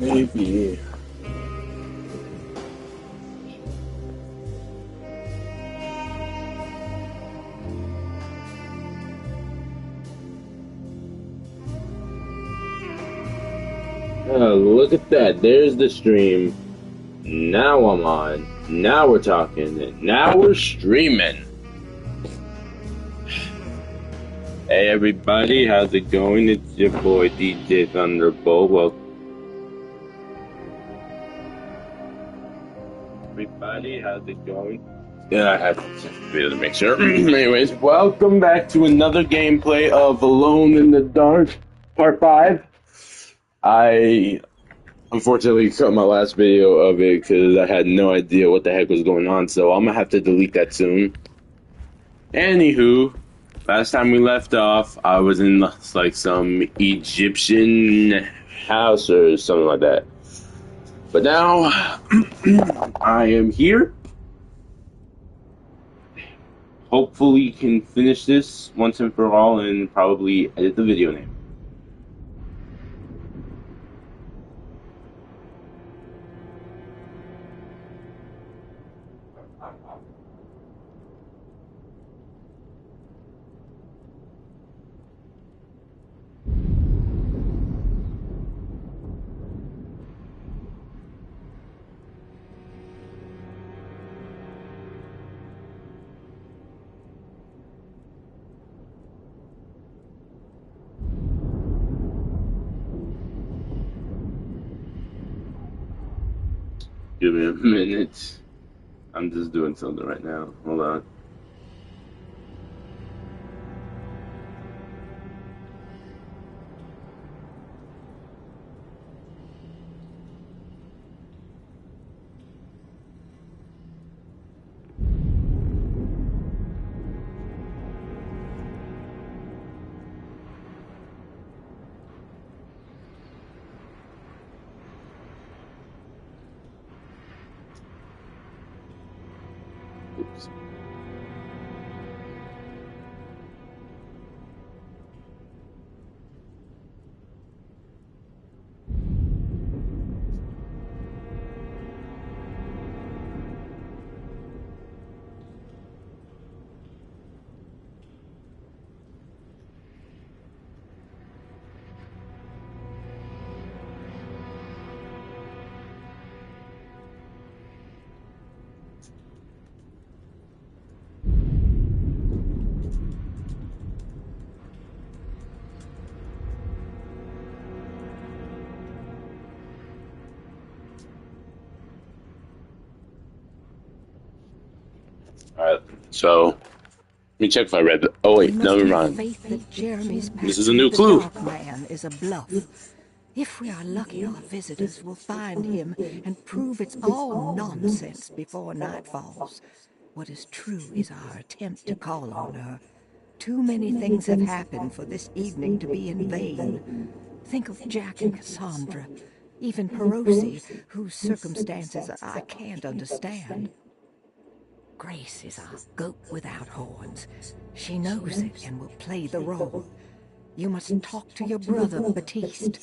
Maybe. Look at that. There's the stream. Now I'm on. Now we're talking. Now we're streaming. Hey everybody, how's it going? It's your boy DJ Thunderbolt. Well, everybody, how's it going? Yeah, I had to make sure. Anyways, welcome back to another gameplay of Alone in the Dark, Part 5. I unfortunately cut my last video of it because I had no idea what the heck was going on, so I'm gonna have to delete that soon. Anywho, last time we left off, I was in like some Egyptian house or something like that. But now, I am here. Hopefully can finish this once and for all and probably edit the video name. Give me a minute. I'm just doing something right now. Hold on. Oops. Alright, so let me check if I read the. Oh wait, never mind. Faith that Jeremy's This is a new clue. The Dark Man is a bluff. If we are lucky, our visitors will find him and prove it's all nonsense before night falls. What is true is our attempt to call on her. Too many things have happened for this evening to be in vain. Think of Jack and Cassandra, even Perosi, whose circumstances I can't understand. Grace is our goat without horns. She knows it and will play the role. You must talk to your brother, Batiste.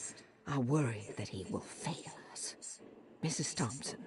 I worry that he will fail us. Mrs. Thompson.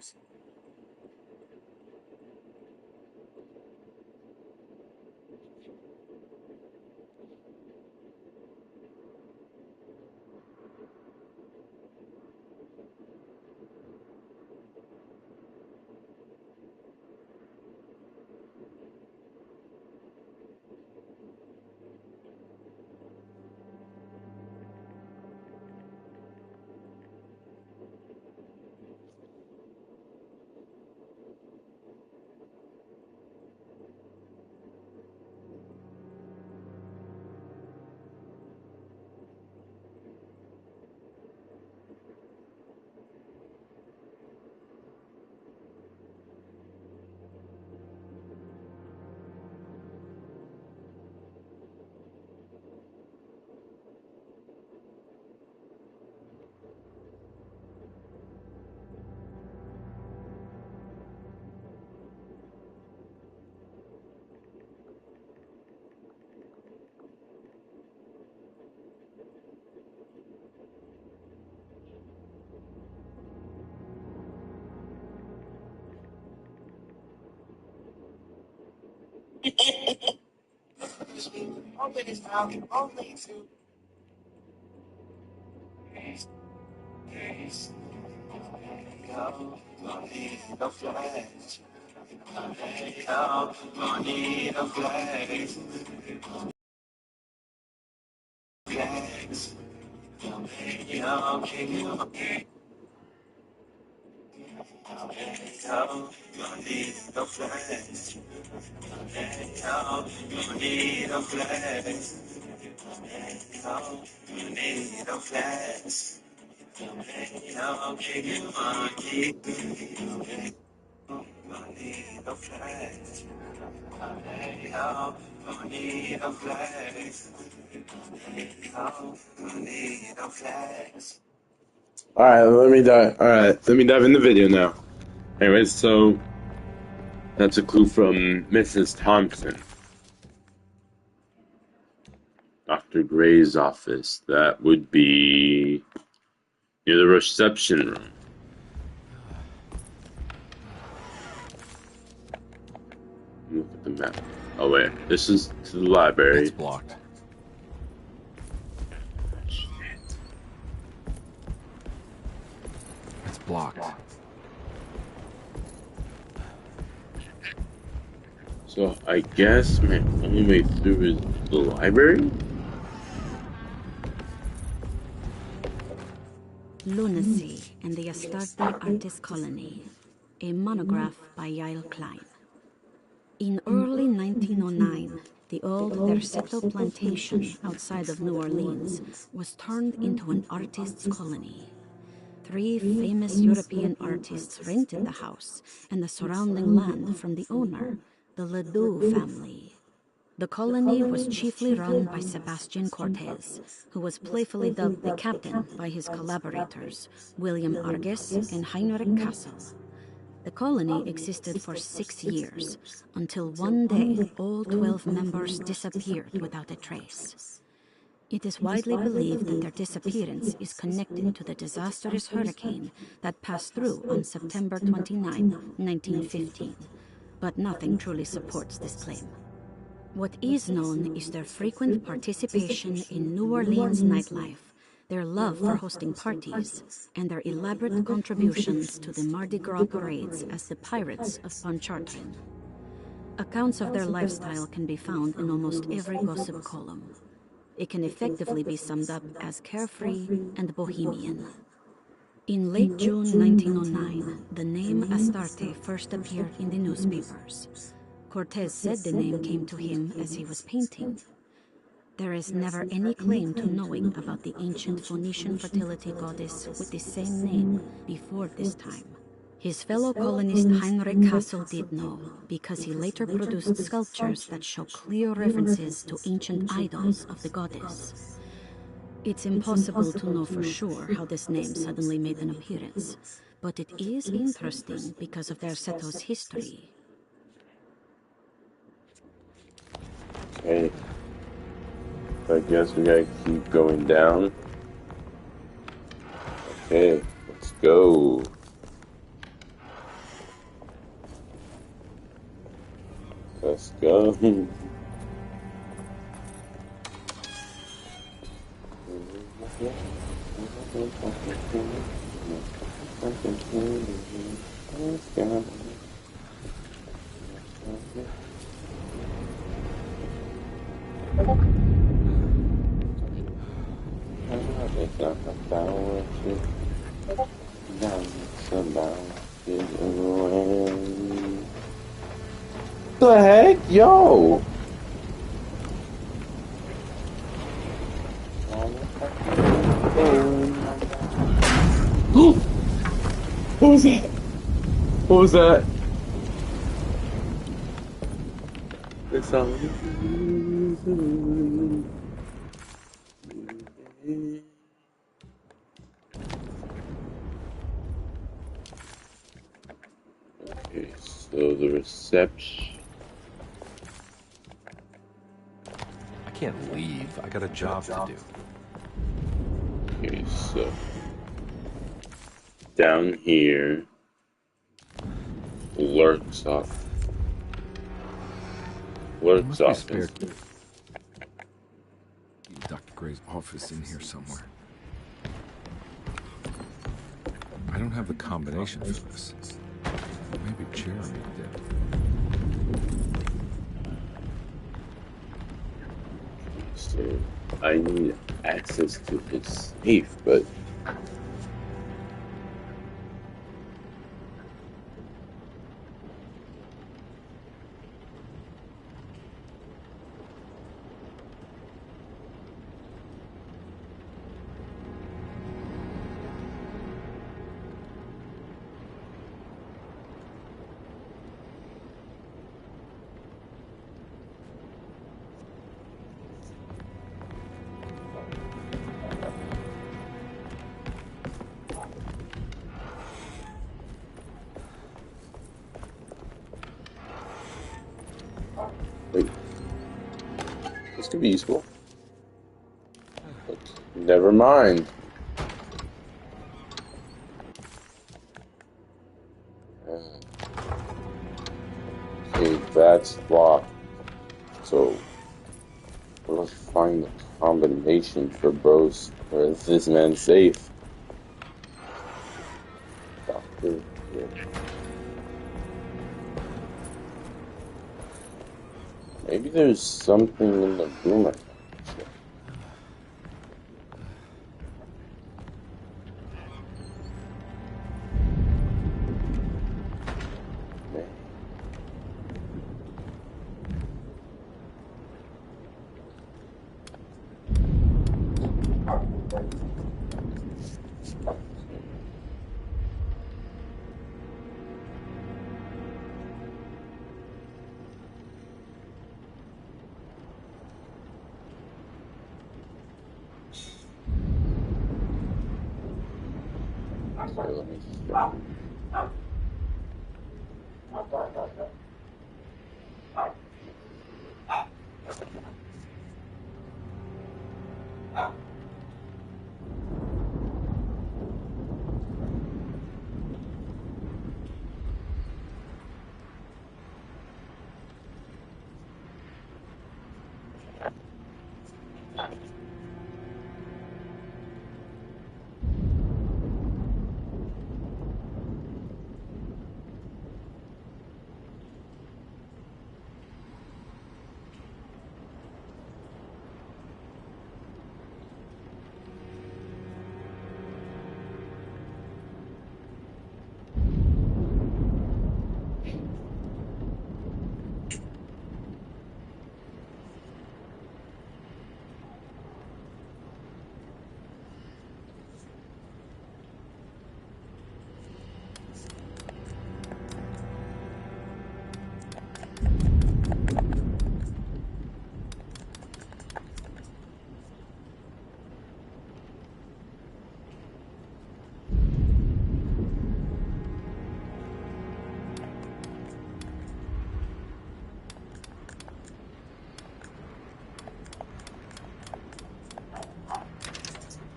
Alright, let me dive in the video now. Anyways, so that's a clue from Mrs. Thompson. Dr. Gray's office. That would be near the reception room. Look at the map. Oh wait, this is to the library. It's blocked. Shit. It's blocked. So I guess my only way through is the library? Lunacy and the Astarte Artist Colony, a monograph by Yael Klein. In early 1909, the old Derceto plantation outside of New Orleans was turned into an artist's colony. 3 famous European artists rented the house and the surrounding land from the owner, the Ledoux family. The colony was chiefly run by Sebastian Cortez, who was playfully dubbed the captain by his collaborators, William Arges and Heinrich Kassel. The colony existed for 6 years, until one day all 12 members disappeared without a trace. It is widely believed that their disappearance is connected to the disastrous hurricane that passed through on September 29, 1915, but nothing truly supports this claim. What is known is their frequent participation in New Orleans nightlife, their love for hosting parties, and their elaborate contributions to the Mardi Gras parades as the Pirates of Pontchartrain. Accounts of their lifestyle can be found in almost every gossip column. It can effectively be summed up as carefree and bohemian. In late June 1909, the name Astarte first appeared in the newspapers. Cortez said the name came to him as he was painting. There is never any claim to knowing about the ancient Phoenician fertility goddess with the same name before this time. His fellow colonist Heinrich Kassel did know, because he later produced sculptures that show clear references to ancient idols of the goddess. It's impossible to know for sure how this name suddenly made an appearance, but it is interesting because of Derceto's history. Okay. So I guess we gotta keep going down. Okay, let's go. Let's go. It's not about you. It's about you. The heck, yo! What was that? What was that? It's okay, so the reception. I can't leave. I got a job to do. Okay, so down here, lurks off. There Works must be a office. spare key. Dr. Gray's office in here somewhere. I don't have the combination for this. Maybe Jeremy did. So I need access to his safe, but wait, this could be useful. But never mind. Okay, that's locked. So let's find the combination for this man's safe. Doctor. Yeah. Maybe there's something in the room. I can't check. Man. So let me check.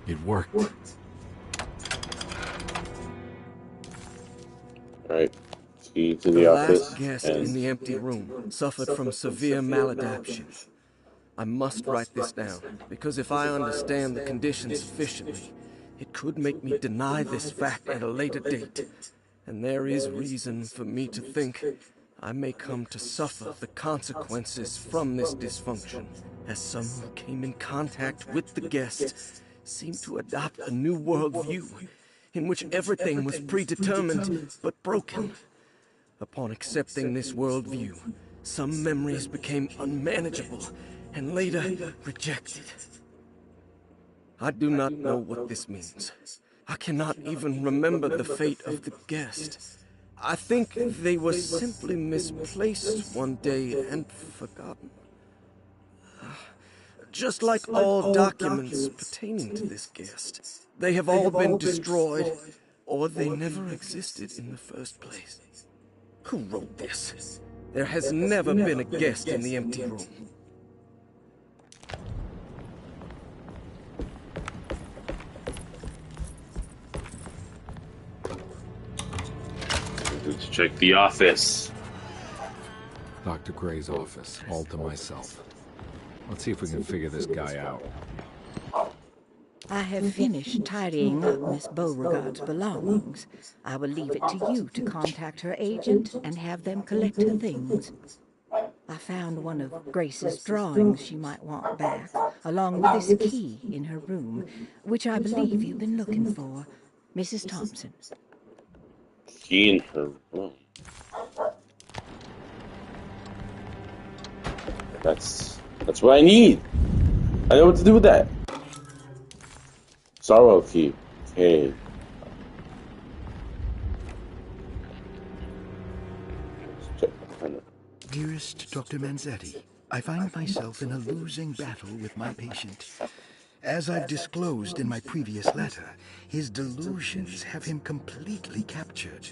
It worked. Alright. Key to The the office. last guest in the empty room suffered from severe maladaptation. I must write this down, because if I understand the condition sufficiently, it could make me deny this fact at a later date. And there is reason for me to think I may come to suffer the consequences from this dysfunction, as some who came in contact with the guest seemed to adopt a new worldview, in which everything was predetermined but broken. Upon accepting this worldview, some memories became unmanageable and later rejected. I do not know what this means. I cannot even remember the fate of the guest. I think they were simply misplaced one day and forgotten. Just like all documents pertaining to this guest, they have all been destroyed, or they never existed in the first place. Who wrote this? There has never been a guest in the empty room. Let's check the office. Dr. Gray's office, all to myself. Let's see if we can figure this guy out. I have finished tidying up Miss Beauregard's belongings. I will leave it to you to contact her agent and have them collect her things. I found one of Grace's drawings she might want back, along with this key in her room, which I believe you've been looking for. Mrs. Thompson. Key in her room. That's what I need. I know what to do with that. Sorrow key. Okay. Dearest Dr. Manzetti, I find myself in a losing battle with my patient. As I've disclosed in my previous letter, his delusions have him completely captured.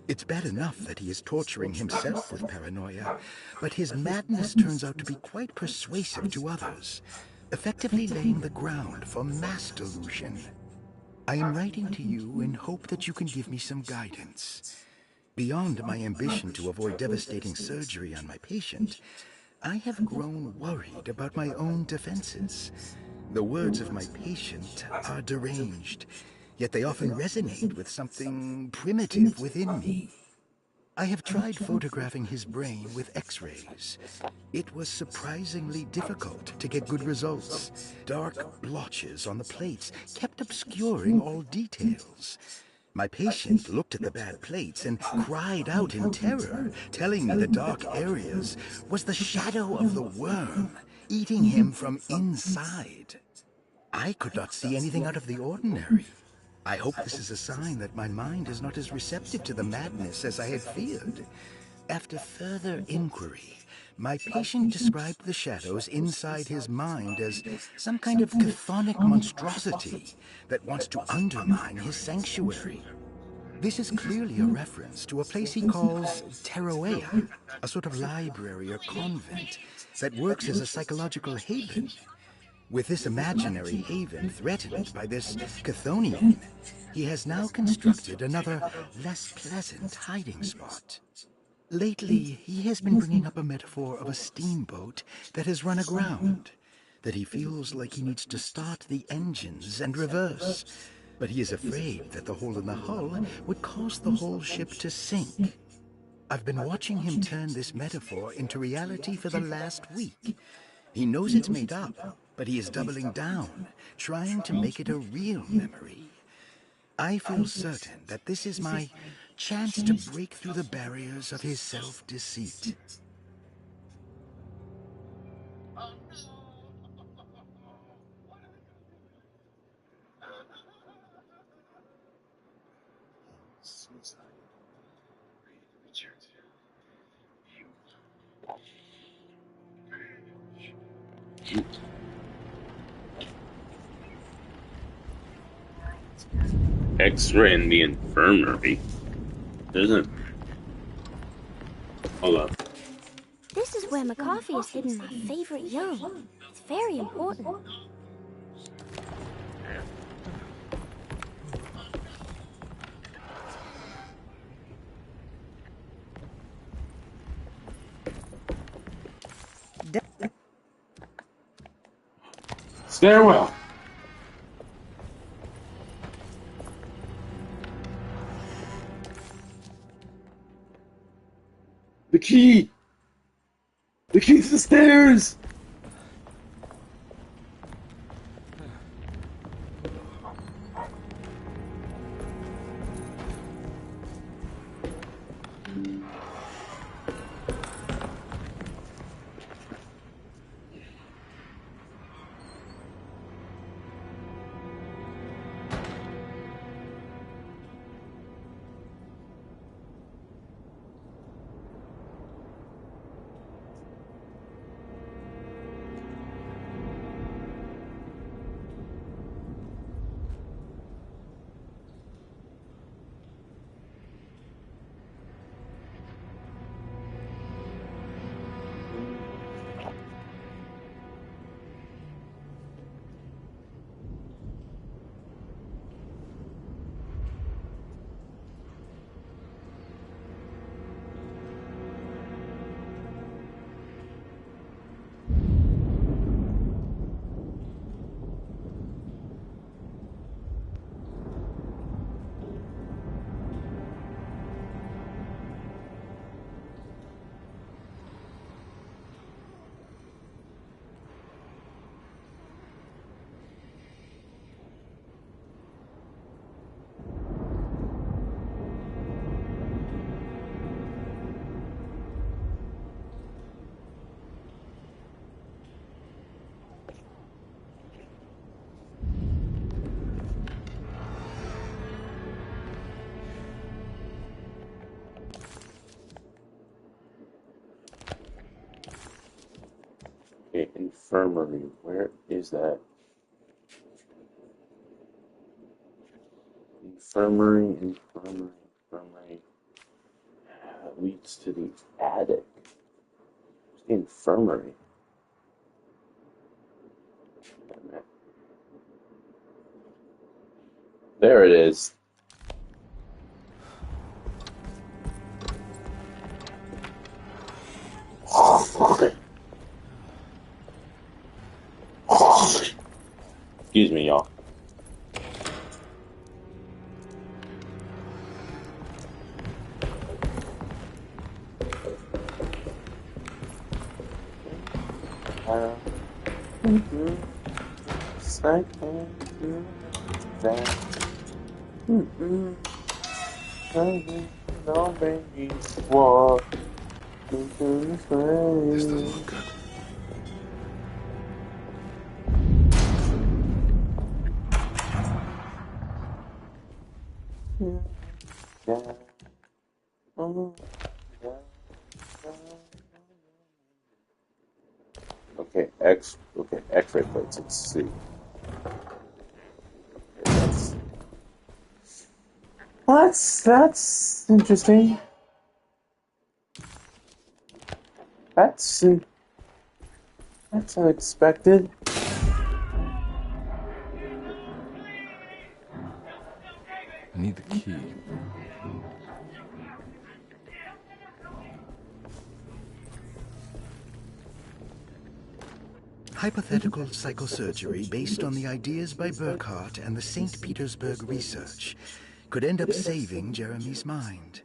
It's bad enough that he is torturing himself with paranoia, but his madness turns out to be quite persuasive to others, effectively laying the ground for mass delusion. I am writing to you in hope that you can give me some guidance. Beyond my ambition to avoid devastating surgery on my patient, I have grown worried about my own defenses. The words of my patient are deranged, yet they often resonate with something primitive within me. I have tried photographing his brain with X-rays. It was surprisingly difficult to get good results. Dark blotches on the plates kept obscuring all details. My patient looked at the bad plates and cried out in terror, telling me the dark areas was the shadow of the worm, eating him from inside. I could not see anything out of the ordinary. I hope this is a sign that my mind is not as receptive to the madness as I had feared. After further inquiry, my patient described the shadows inside his mind as some kind of chthonic monstrosity that wants to undermine his sanctuary. This is clearly a reference to a place he calls Teroea, a sort of library or convent that works as a psychological haven. With this imaginary haven threatened by this Chthonian, he has now constructed another, less pleasant hiding spot. Lately, he has been bringing up a metaphor of a steamboat that has run aground, that he feels like he needs to start the engines and reverse, but he is afraid that the hole in the hull would cause the whole ship to sink. I've been watching him turn this metaphor into reality for the last week. He knows it's made up, but he is doubling down, trying to make it a real memory. I feel certain that this is my chance to break through the barriers of his self-deceit. X-ray in the infirmary. Isn't. Hold up. This is where McCarthy has hidden my favorite young. It's very important. Stairwell. The key. The key to the stairs. Okay, infirmary. Where is that? Infirmary. That leads to the attic. Where's the infirmary? There it is. Excuse me, y'all. This doesn't look good. Okay, X-ray plates. Let's see. That's interesting. That's unexpected. I need the key. Hypothetical psychosurgery based on the ideas by Burkhardt and the St. Petersburg research could end up saving Jeremy's mind.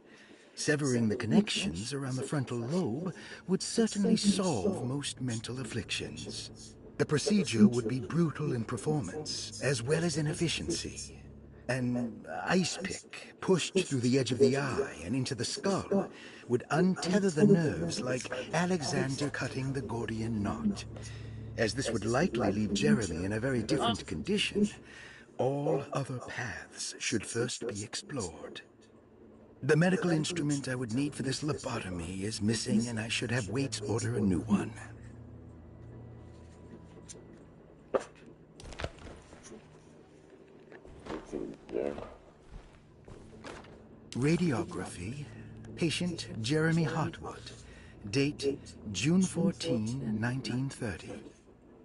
Severing the connections around the frontal lobe would certainly solve most mental afflictions. The procedure would be brutal in performance, as well as in efficiency. An ice pick pushed through the edge of the eye and into the skull would untether the nerves like Alexander cutting the Gordian knot. As this would likely leave Jeremy in a very different condition, all other paths should first be explored. The medical instrument I would need for this lobotomy is missing, and I should have Waits order a new one. Radiography. Patient Jeremy Hartwood. Date June 14, 1930.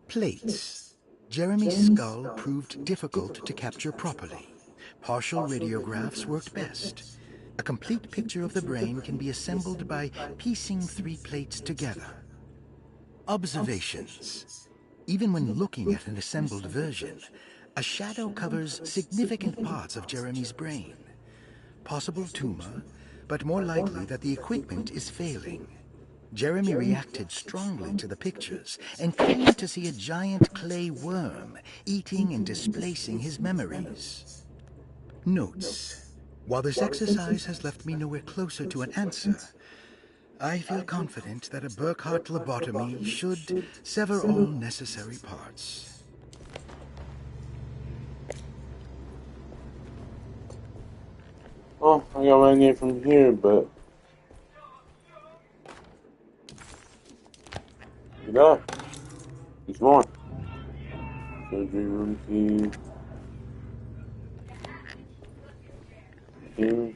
Plates. Jeremy's skull proved difficult to capture properly. Partial radiographs worked best. A complete picture of the brain can be assembled by piecing 3 plates together. Observations. Even when looking at an assembled version, a shadow covers significant parts of Jeremy's brain. Possible tumor, but more likely that the equipment is failing. Jeremy reacted strongly to the pictures and claimed to see a giant clay worm eating and displacing his memories. Notes. While this exercise has left me nowhere closer to an answer, I feel confident that a Burkhardt lobotomy should sever all necessary parts. Oh, I got my name from here, but you know, there's more. Surgery room key. Here.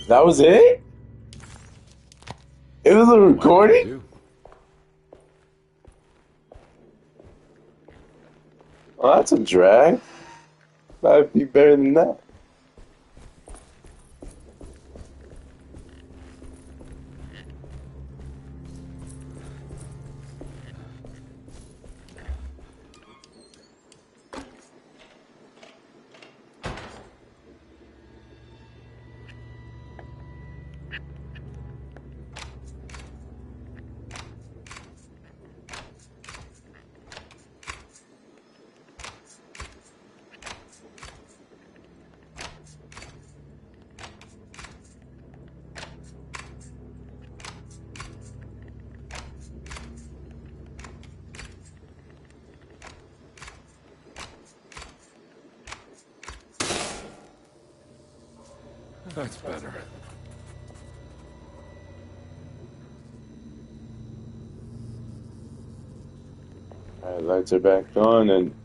That was it? It was a recording? Do. Well, that's a drag. That'd be better than that. That's better. Alright, lights are back on and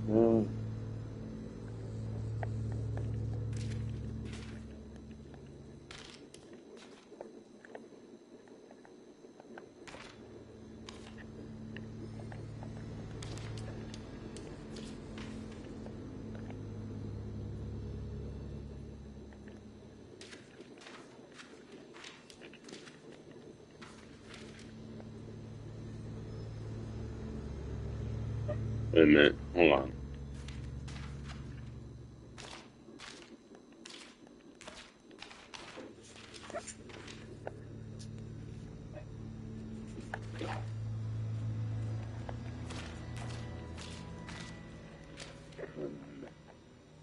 no. Wait a minute, hold on.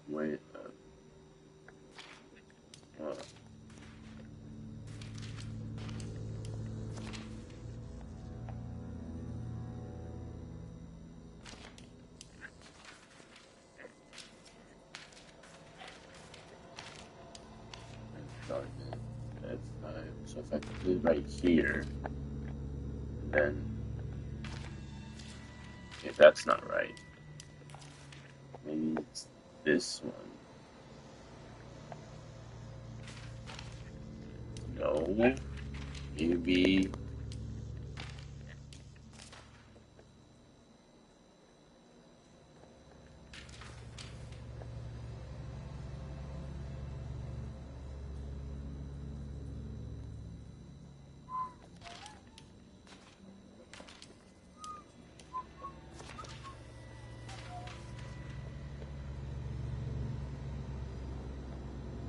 Wait, that's so if I put it right here, then if that's not right, maybe it's this one. No, maybe.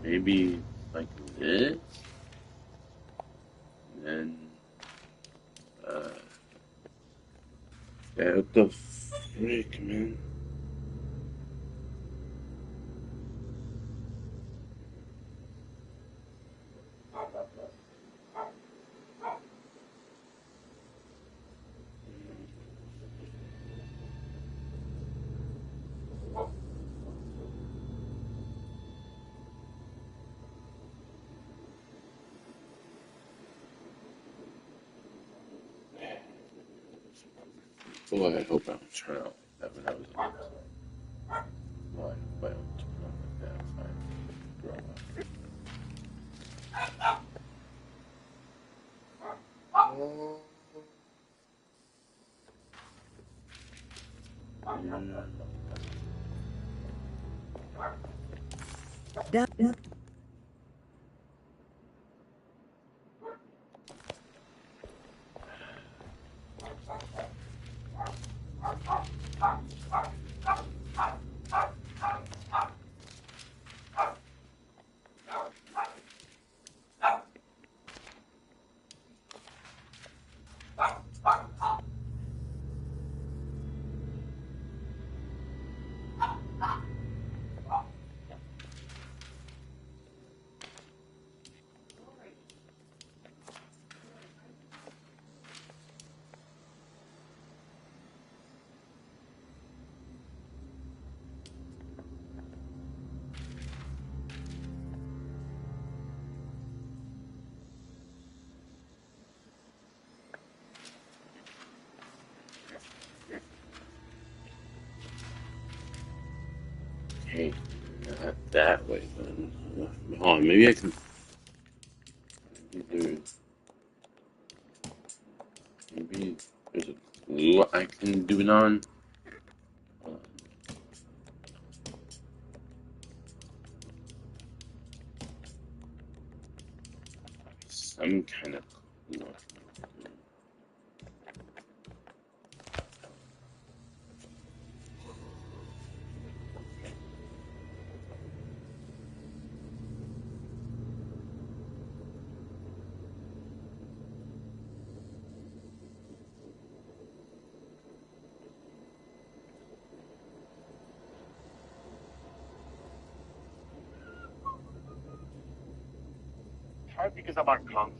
Maybe like this, and then yeah, what the frick, man? Boy, I hope I don't turn out like that when I was on this. Boy, I hope I don't turn out like that if I grow up. Done. Okay, not that way, then. Hold on, maybe I can. Maybe there's a glue I can do it on. Some kind of glue. Hard because I'm on console.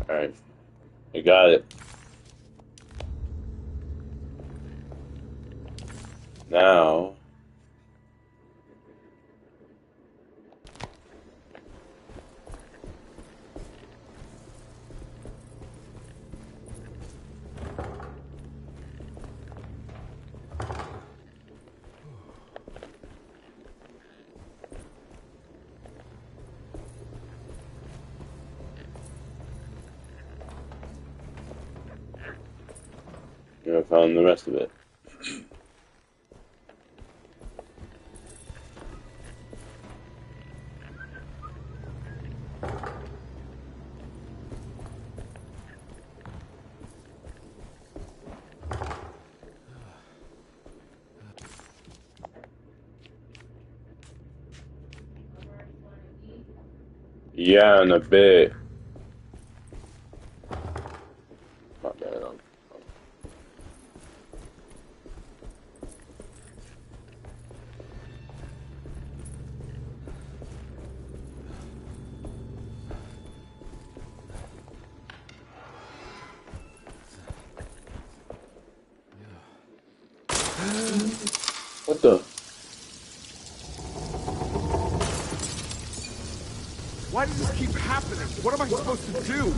Alright, I got it. Now, I found the rest of it. Yeah, in a bit. Not bad. What the? Why does this keep happening? What am I supposed to do?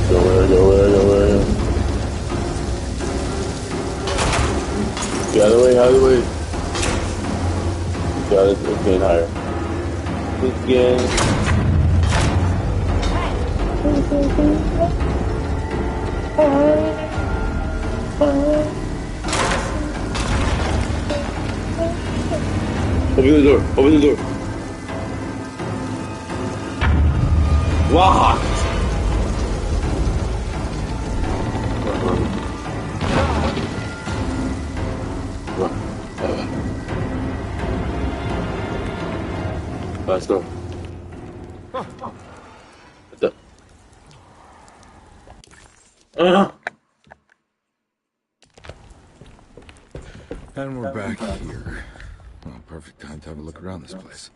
Go away. Get out of the way. Got it. It's getting higher. Again. Open the door. Locked. Let's go. What the? And we're back here. Well, perfect time to have a look around this place.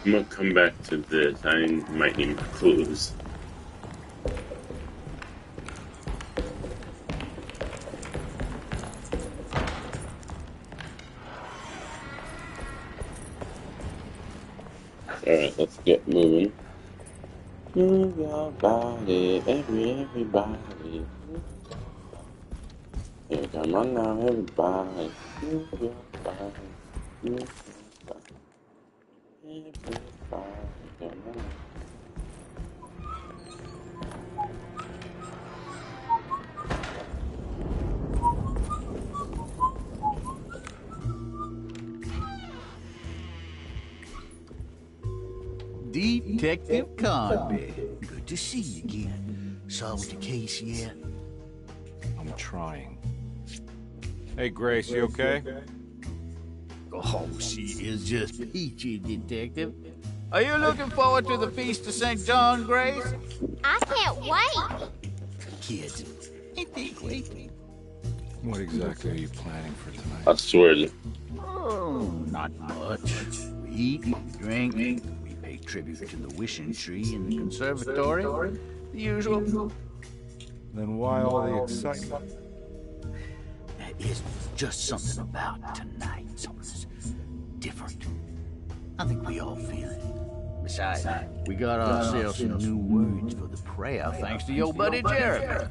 I'm gonna come back to this. I might need my clues. Alright, let's get moving. Move your body, everybody. Here, come on now, everybody. Move your body, move your body. Everybody, come on. Detective Conby. Good to see you again. Solved the case yet? I'm trying. Hey, Grace, you okay? Oh, she is just peachy, Detective. Are you looking forward to the Feast of St. John, Grace? I can't wait. Kids, ain't they great? What exactly are you planning for tonight? I swear to Oh, not much. We eat, we drink, we pay tribute to the wishing tree in the conservatory. The usual. Then why all the excitement? It's just something about tonight. Something's different. I think we all feel it. Besides, we got ourselves some new words for the prayer thanks to your buddy Jeremy.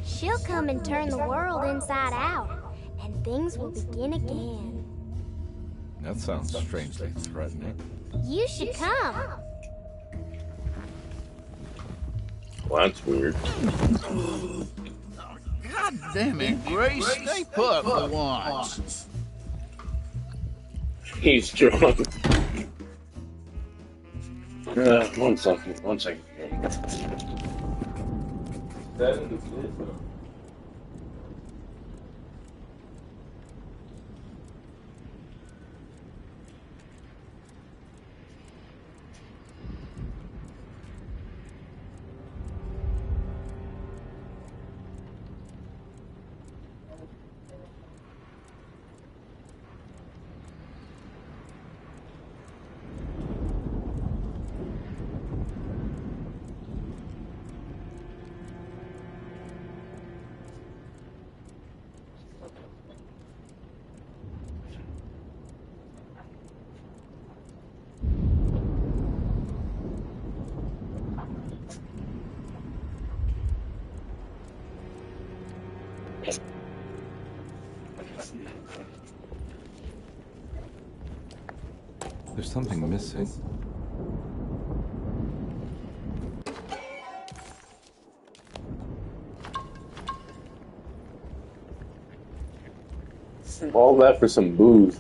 She'll come and turn the world inside out, and things will begin again. That sounds strangely threatening. You should come. Well, that's weird. God damn it, Grace, stay put for once. He's drunk. One second. There's something missing. All that for some booze.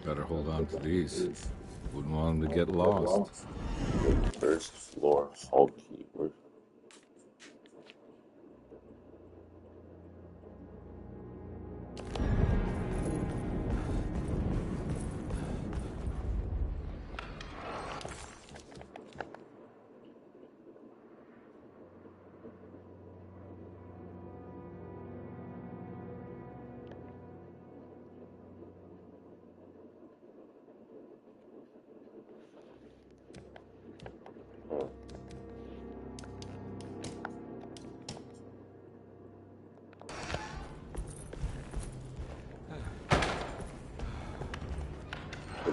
Better hold on to these. Wouldn't want them to get lost. First floor hall keeper.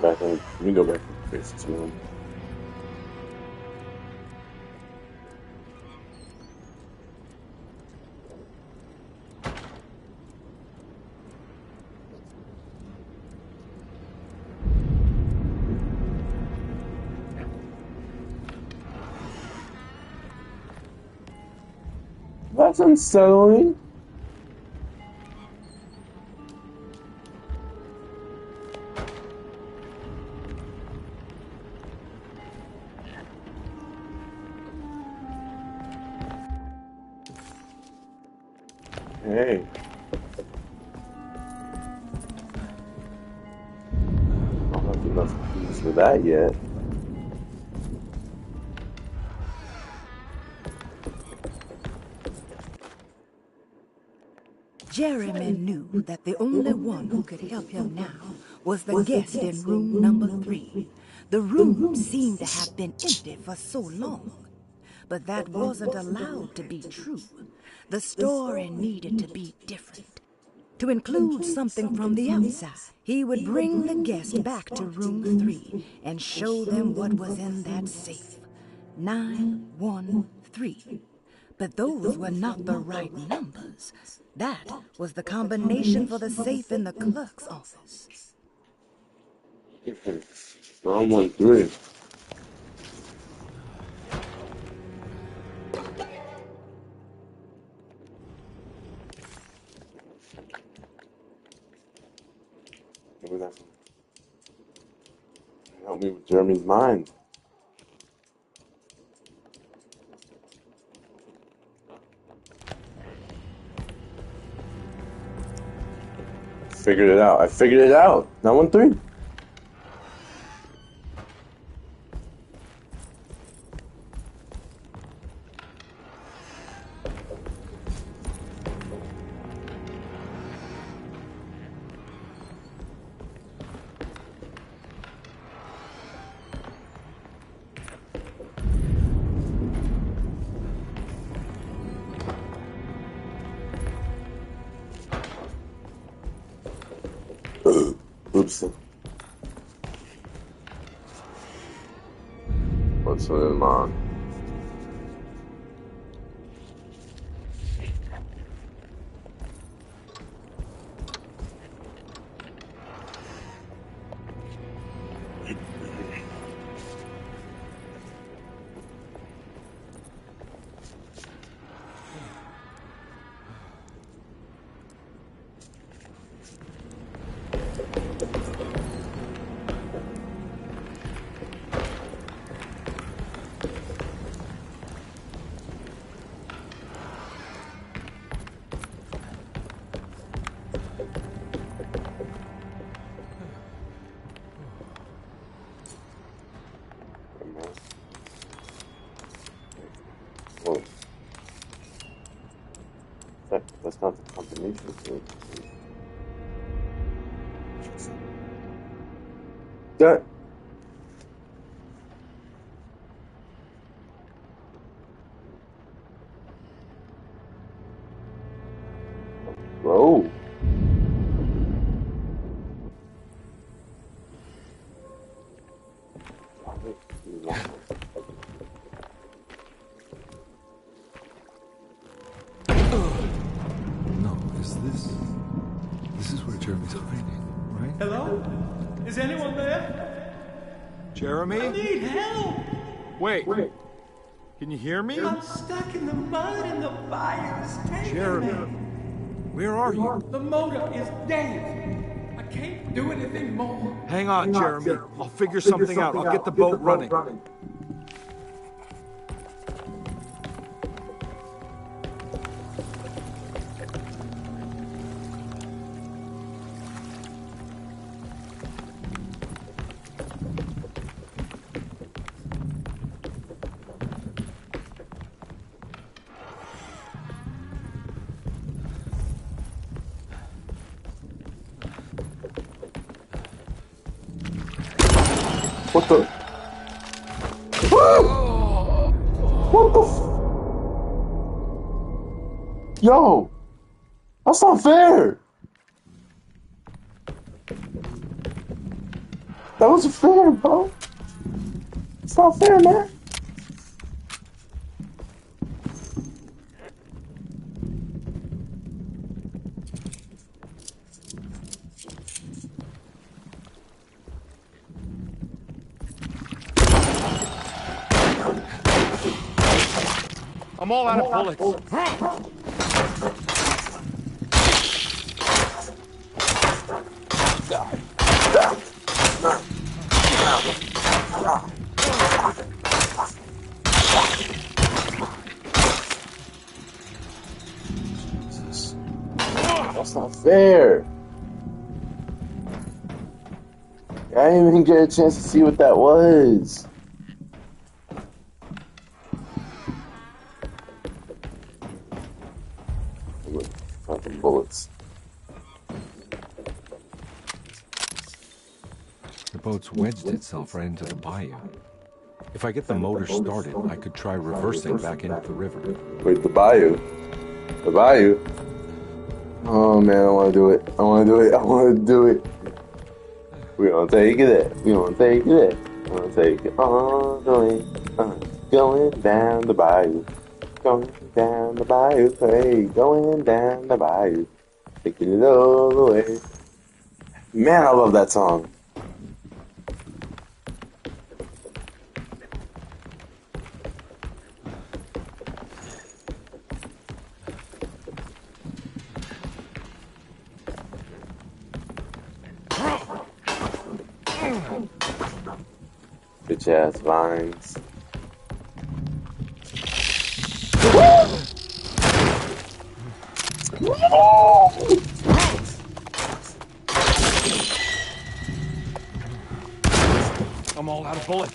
Let me go back to Grace's room. That's unsettling. Hey. I don't have enough keys for that yet. Jeremy knew that the only one who could help him now was the guest in room number 3. The room seemed to have been empty for so long. But that wasn't allowed to be true. The story needed to be different. To include something from the outside. He would bring the guest back to room 3 and show them what was in that safe. 913. But those were not the right numbers. That was the combination for the safe in the clerk's office. 913. Maybe that's help me with Jeremy's mind. Figured it out. I figured it out. 913. Oops. What's in mine? Whoa. That's not the combination thing. That. Bro. No, this is where Jeremy's hiding, right? Hello? Is anyone there? Jeremy? I need help! Wait. Can you hear me? I'm stuck in the mud and the fire is taking Jeremy, me. where are you? The motor is dead. I can't do anything more. Hang on, Jeremy. I'll figure something out. I'll get the boat running. What the? What the? Yo, that's not fair. That wasn't fair, bro. It's not fair, man. I'm all out of bullets. Jesus. That's not fair. I didn't even get a chance to see what that was. Fucking bullets. boat's wedged itself right into the bayou. If I get the motor started, I could try reversing back into the river. Wait, the bayou? The bayou? Oh man, I want to do it. I want to do it. I want to do it. We're gonna take it there. We're gonna take it there. We're gonna take it all the way. Going down the bayou. Going down the bayou. Hey, going down the bayou. Taking it all the way. Man, I love that song. Bitch ass vines. I'm all out of bullets.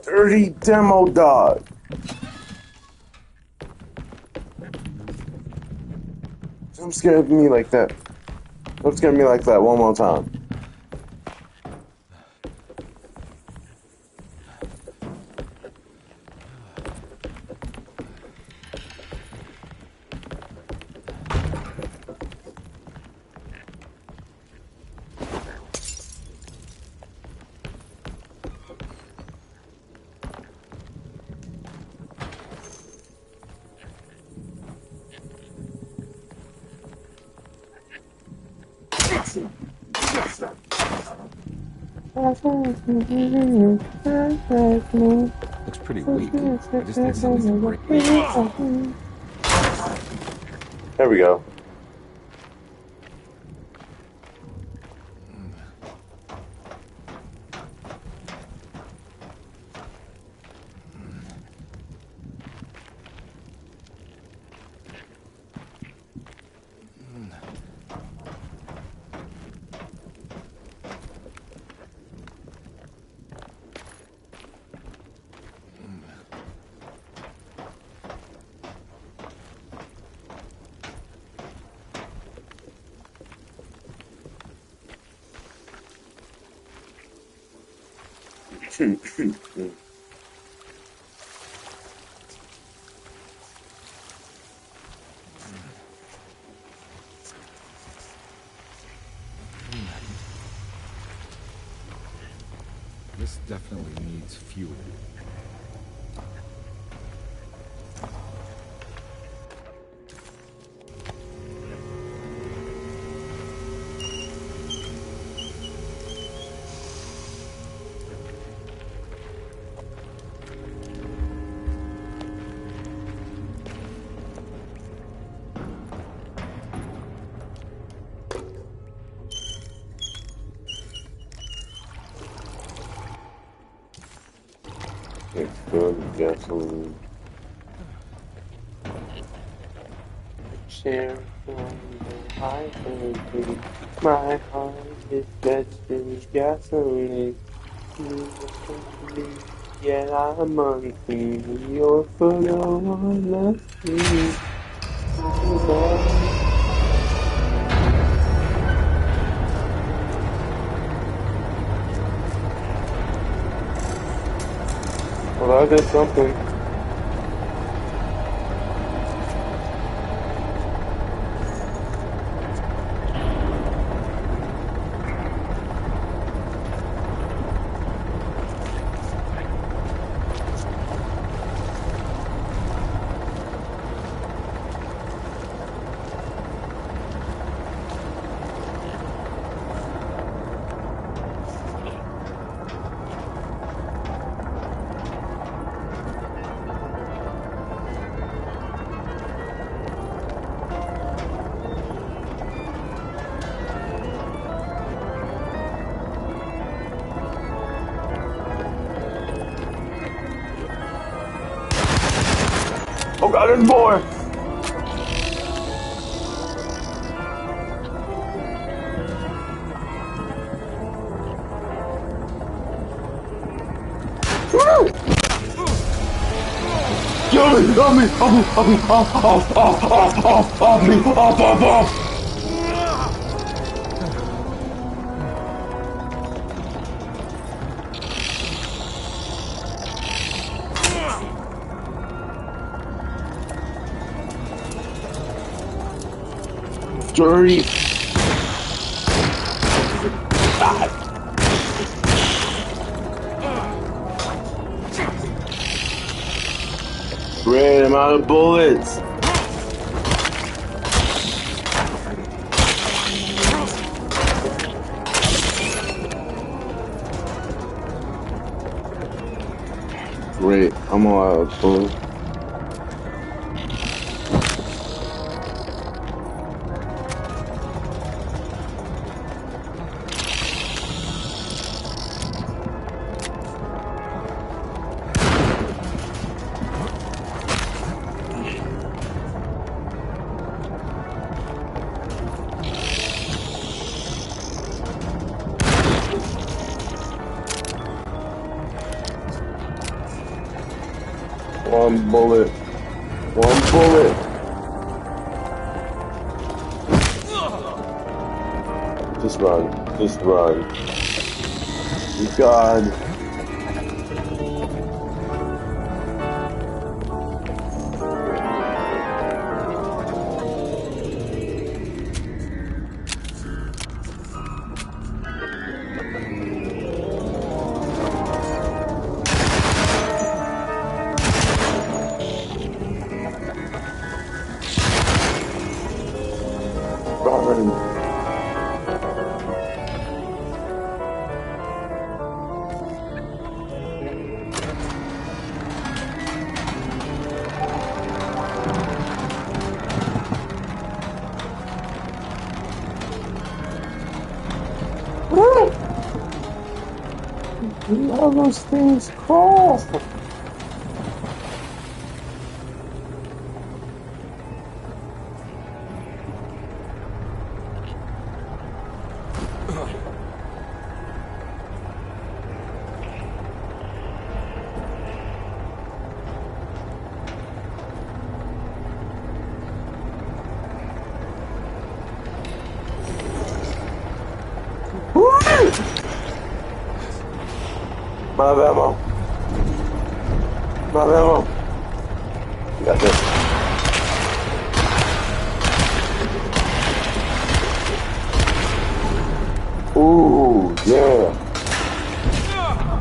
Dirty demo dog. Don't scare me like that. Don't scare me like that one more time. Looks pretty weak. I just need something to break. There we go. This definitely needs fuel. Gasoline. Share from the high country. My heart is drenched in gasoline. Yet I'm unclean. Your foot on the street. Well, I did something. Oh god, there's more! Off me! Dirty. Great, I'm out of bullets. Great, I'm all out of bullets. One bullet. One bullet. Just run. Just run. God. All those things crawl. Not ammo. Not ammo. You got this. Ooh, yeah.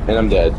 And I'm dead.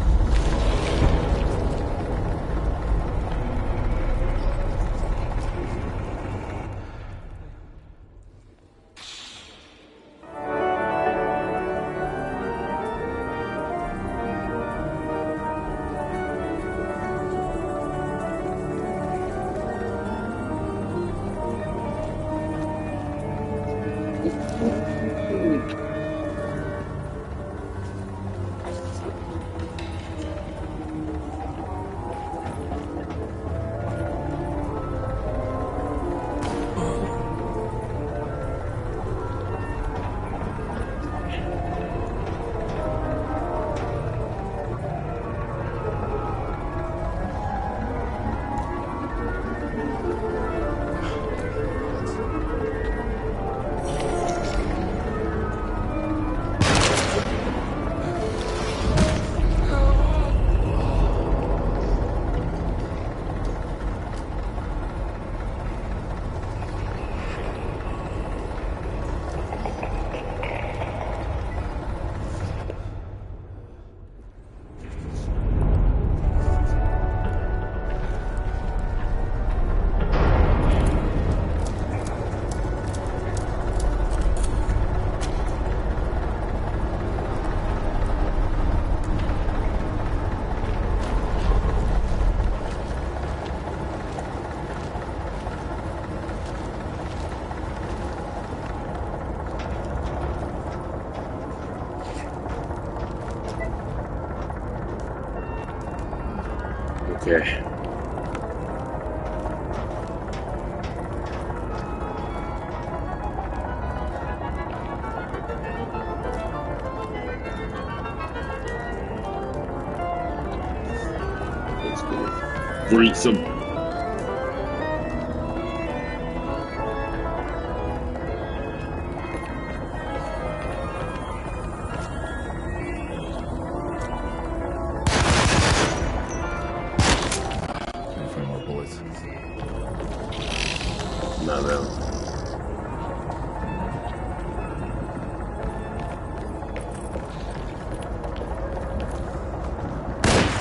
Okay. threesome. Not really.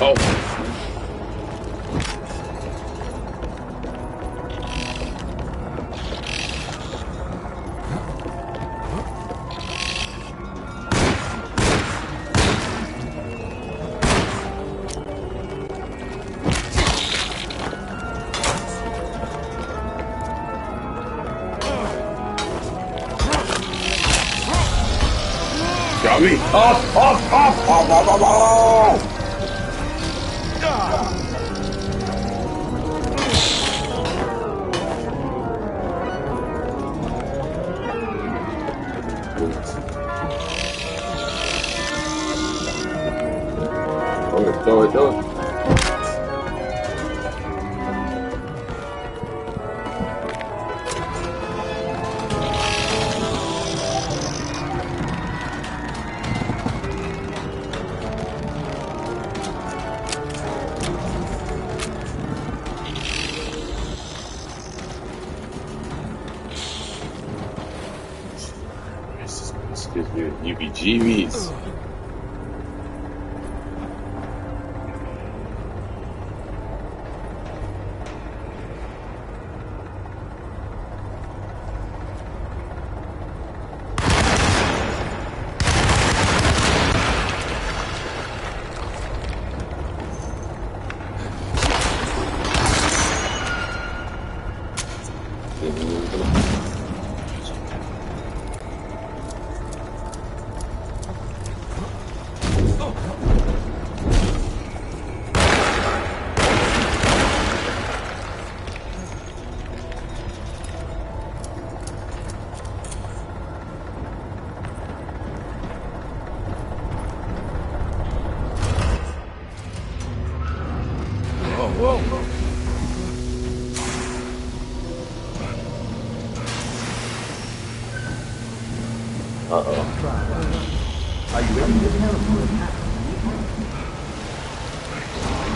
Oh. Got me! Off! Do it. Excuse me, UBGBs. Uh-oh. Are you ready to tell us what happened?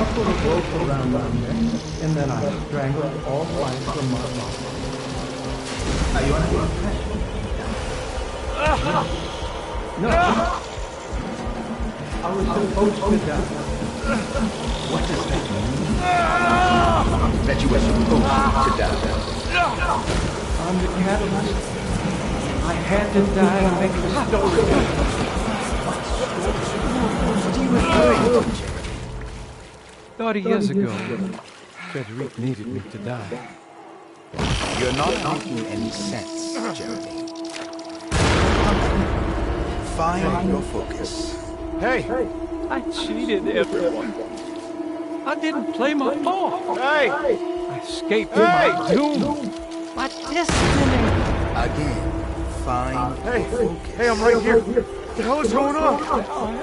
I put a rope around my neck, and then I strangled all life from my body. Are you under impression? No. I was supposed to die. What does that mean? That you were supposed to die. I'm the catalyst. I had to die to make the story. What are you referring to, 30 years ago, Frederic needed me to die. You're not making any sense, Jeremy. Find your focus. Hey! I cheated everyone. I didn't play my part. Hey! I escaped my doom. My destiny. Again, find your focus. Hey, I'm right here. What the hell is going on?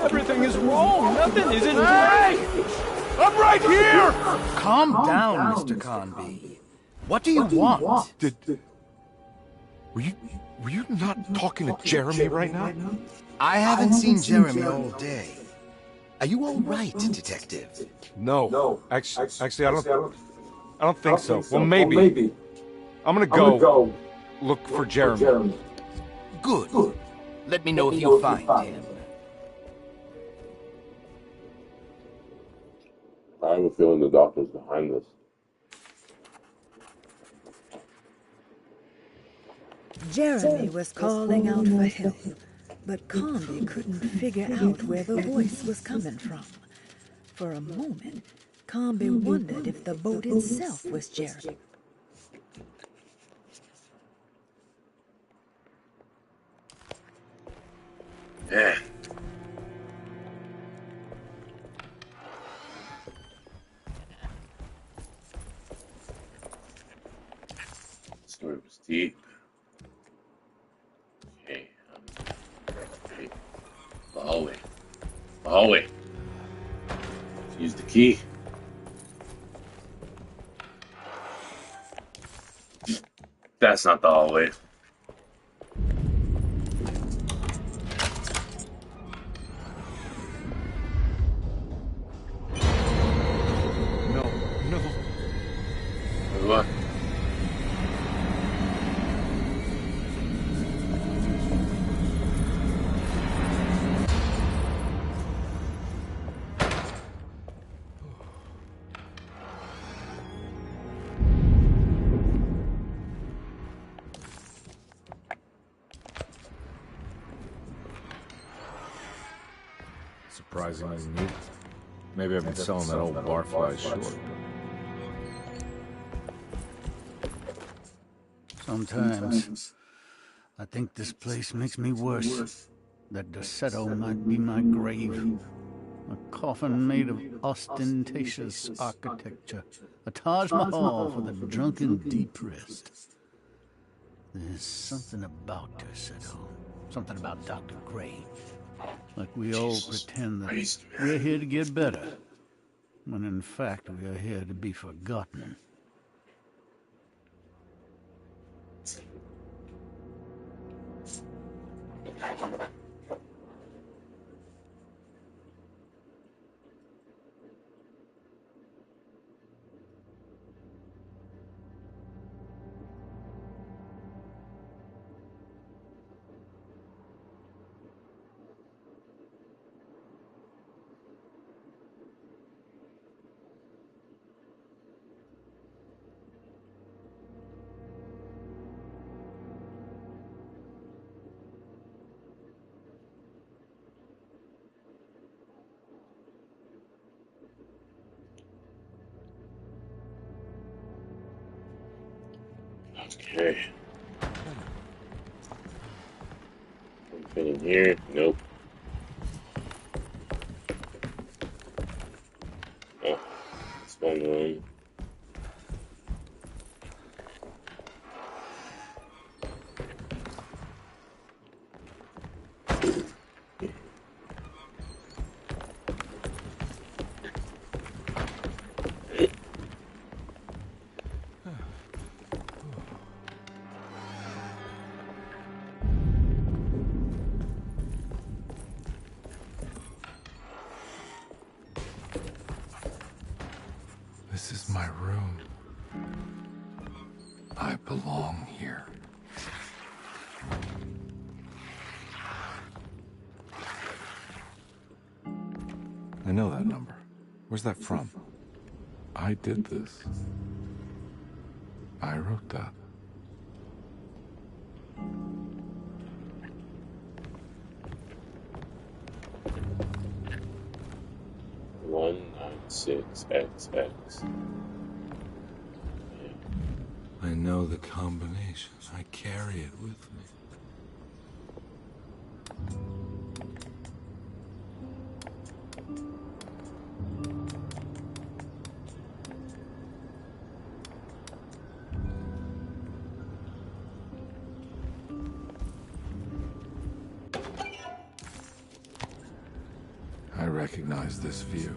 Everything is wrong. Nothing is in Hey! I'm right here! Calm down, Mr. Conby. What do you want? Were you not talking to Jeremy right now? I haven't seen Jeremy all day. Are you all right, Detective? No. Actually, I don't think so. Well, maybe. I'm gonna go look for Jeremy. Good. Let me know if you find him. I have a feeling the doctor's behind this. Jeremy was calling out for help, but Conby couldn't figure out where the voice was coming from. For a moment, Conby wondered if the boat itself was Jeremy. Yeah. Story was deep. Okay. Okay. The hallway. The hallway. Use the key. that's not the hallway. No. What? Surprisingly neat. Maybe I've been selling that old barfly short. Sometimes I think this place makes me worse. That Derceto might be my grave. A coffin made of ostentatious architecture. A Taj Mahal for the drunken depressed. There's something about Derceto. Something about Dr. Gray. Like we all pretend that we're here to get better. When in fact we are here to be forgotten. Okay. Anything in here? Nope. Oh, it's one room. This is my room. I belong here. I know that number. Where's that from? I did this. I wrote that. XX. I know the combination. I carry it with me. I recognize this view.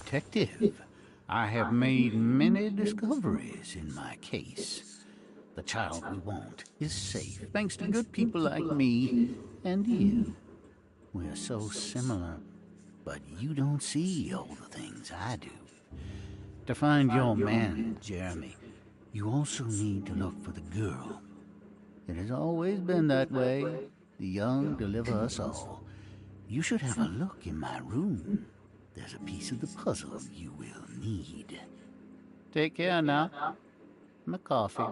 detective. I have made many discoveries in my case. The child we want is safe, thanks to good people like me and you. We're so similar, but you don't see all the things I do. To find your man, Jeremy, you also need to look for the girl. It has always been that way. The young deliver us all. You should have a look in my room. There's a piece of the puzzle you will need. Take care now. My coffee.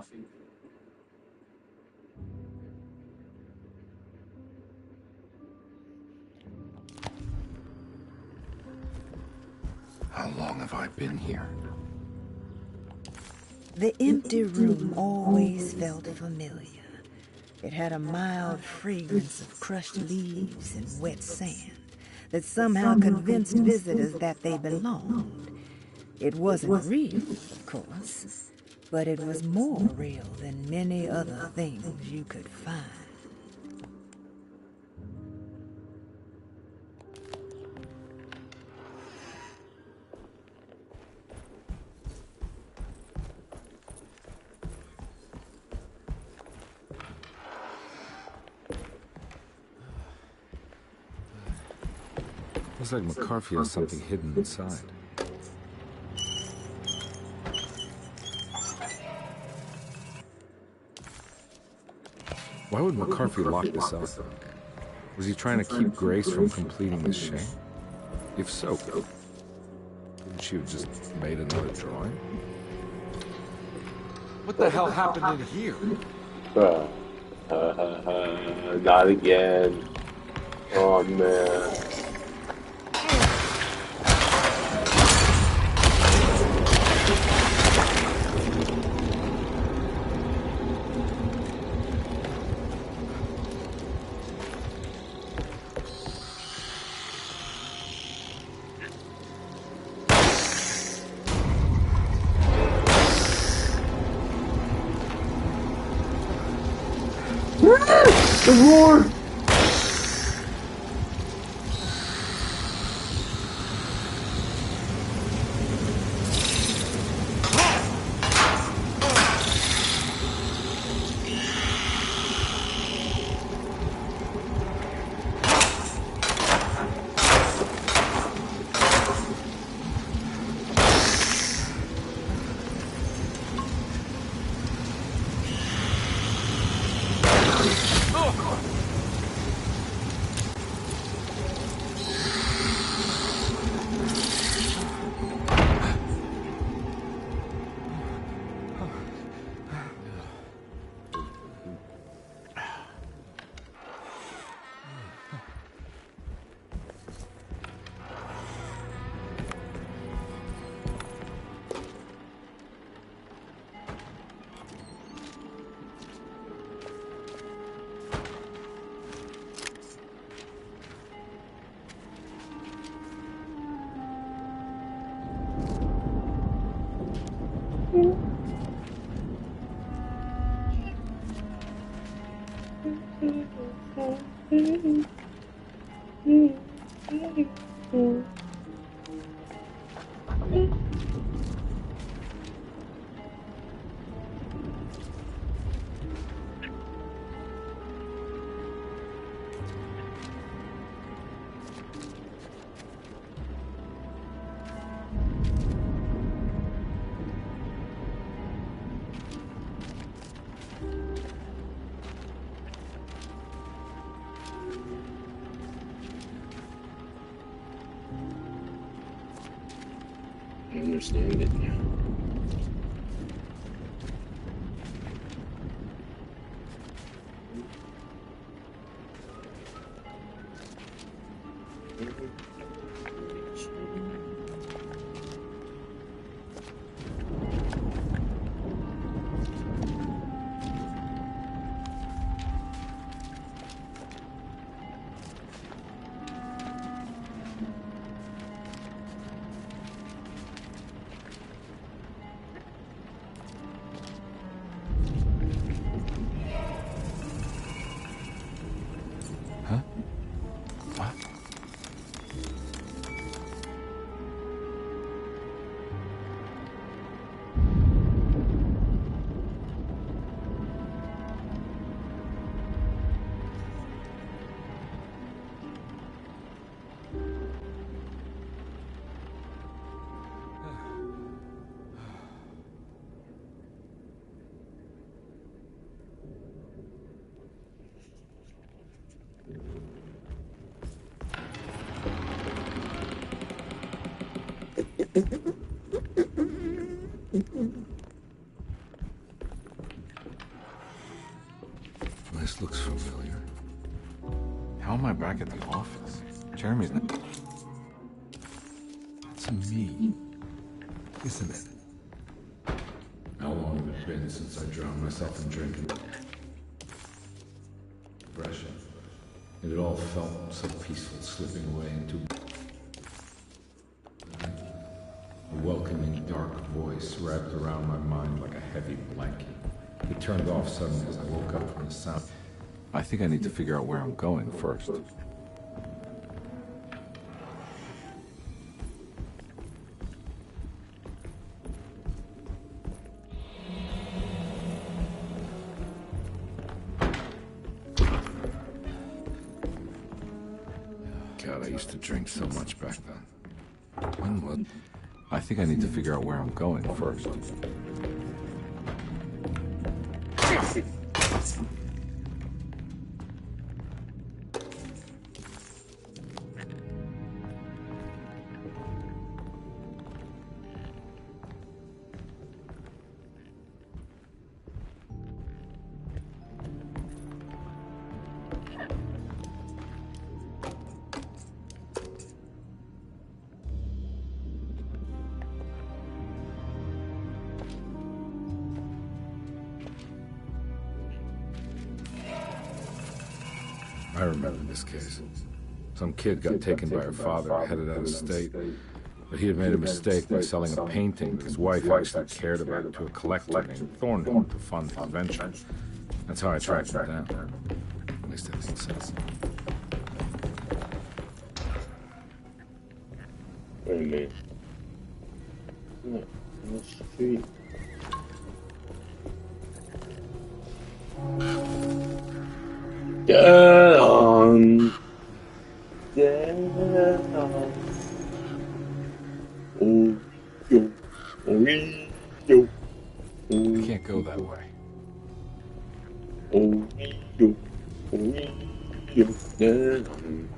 How long have I been here? The empty room always felt familiar. It had a mild fragrance of crushed leaves and wet sand that somehow convinced visitors that they belonged. It wasn't real, of course, but it was more real than many other things you could find. Looks like McCarthy has something hidden inside. Why would McCarthy lock this up? Was he trying to keep Grace from completing the shame? If so, wouldn't she have just made another drawing? What the hell happened in here? Not again. Oh man. The roar! I understand it now. This looks familiar. How am I back at the office? Jeremy's not... It's me, isn't it? How long has it been since I drowned myself in drinking? Depression. And it all felt so peaceful, slipping away into... A welcoming, dark voice wrapped around my mind like a heavy blanket. It turned off suddenly as I woke up from the sound. I think I need to figure out where I'm going first. God, I used to drink so much back then. When was... I think I need to figure out where I'm going first. I remember this case. Some kid got taken by her father, headed out of state. But he had made a mistake by selling a painting his wife actually cared about to a collector named Thornhill to fund his venture. That's how I tracked him down. At least I think so. Wait a minute. No, on the street. Get on. Get on. Oh, yo. Oh, yo. You can't go that way. Oh, yo. Oh, yo. Get on.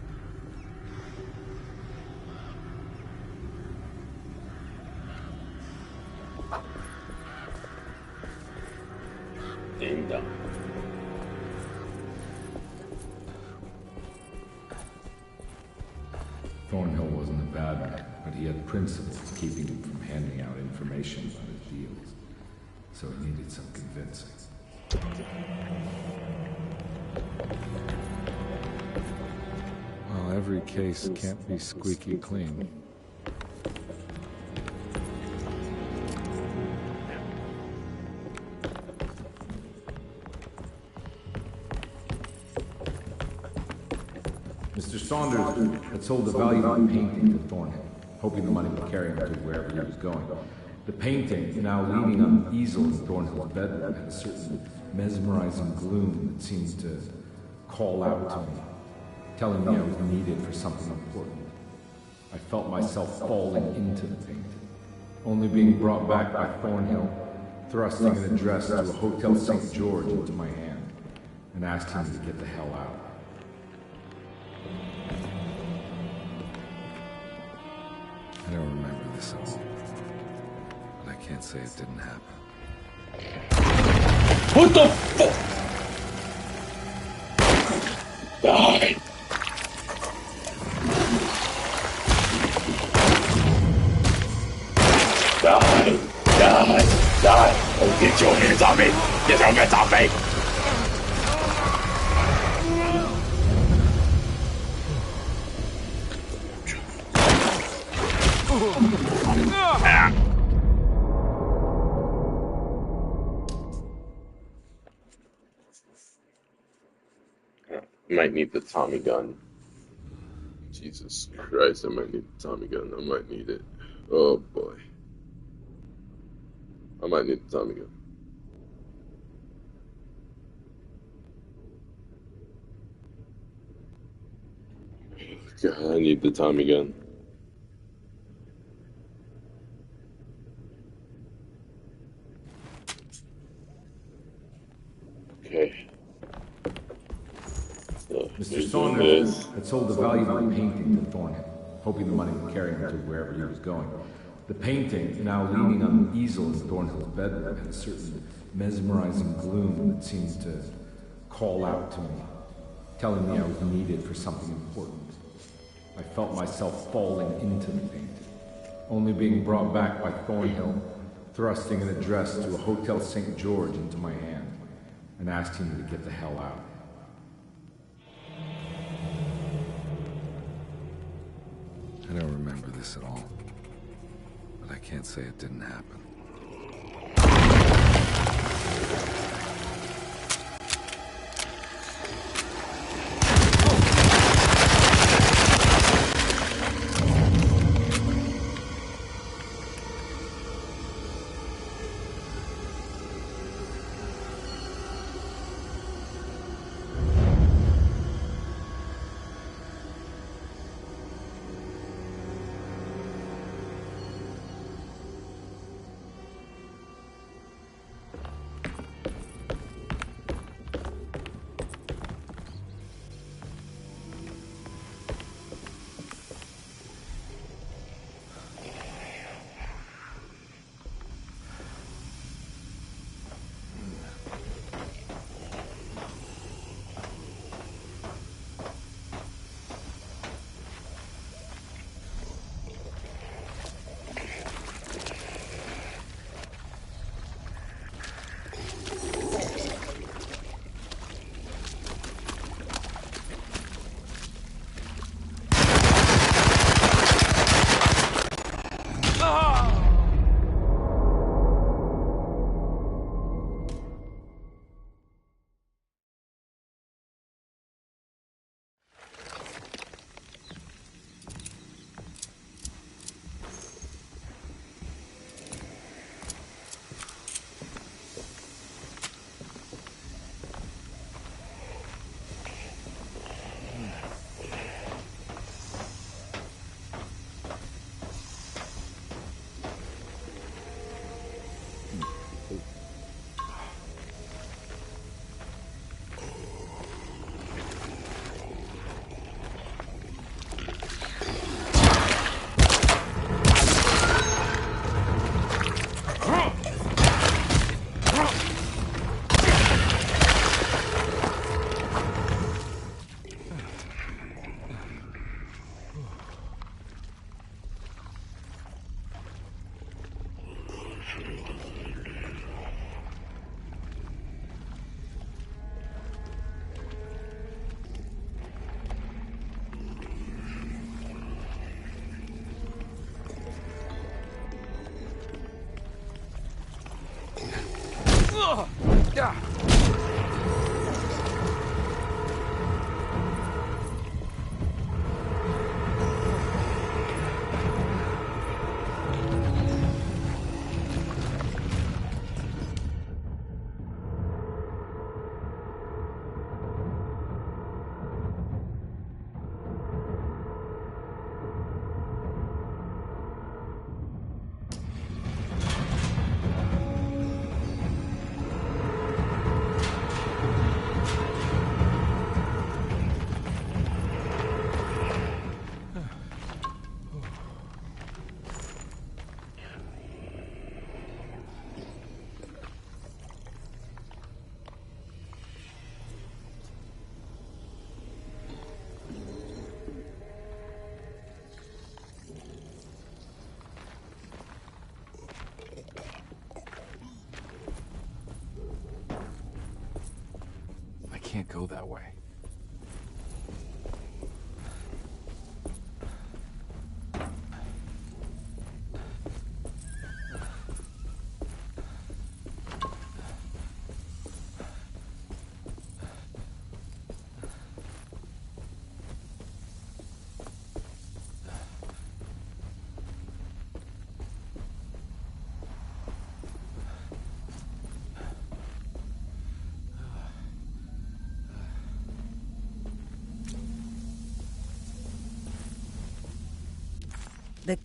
Ding dong. Thornhill wasn't a bad man, but he had principles keeping him from handing out information about his deals. So he needed some convincing. Well, every case can't be squeaky clean. Mr. Saunders had sold a valuable painting to Thornhill, hoping the money would carry him to wherever he was going. The painting, now leaning on an easel in Thornhill's bedroom, had a certain mesmerizing gloom that seemed to call out to me, telling me I was needed for something important. I felt myself falling into the painting, only being brought back by Thornhill, thrusting an address to a Hotel St. George into my hand, and asked him to get the hell out. I don't remember this at all. But I can't say it didn't happen. What the fuck? Die. Die. Die. Die. Oh, get your hands on me. Get your hands on me. Might need the Tommy gun. Jesus Christ, I might need the Tommy gun. I might need it. Oh boy. I might need the Tommy gun. God, I need the Tommy gun. Okay. Mr. Saunders had sold a valuable painting to Thornhill, hoping the money would carry him to wherever he was going. The painting, now leaning on the easel in Thornhill's bedroom, had a certain mesmerizing gloom that seemed to call out to me, telling me I was needed for something important. I felt myself falling into the painting, only being brought back by Thornhill, thrusting an address to a Hotel St. George into my hand, and asking me to get the hell out. I don't remember this at all, but I can't say it didn't happen. Can't go that way. The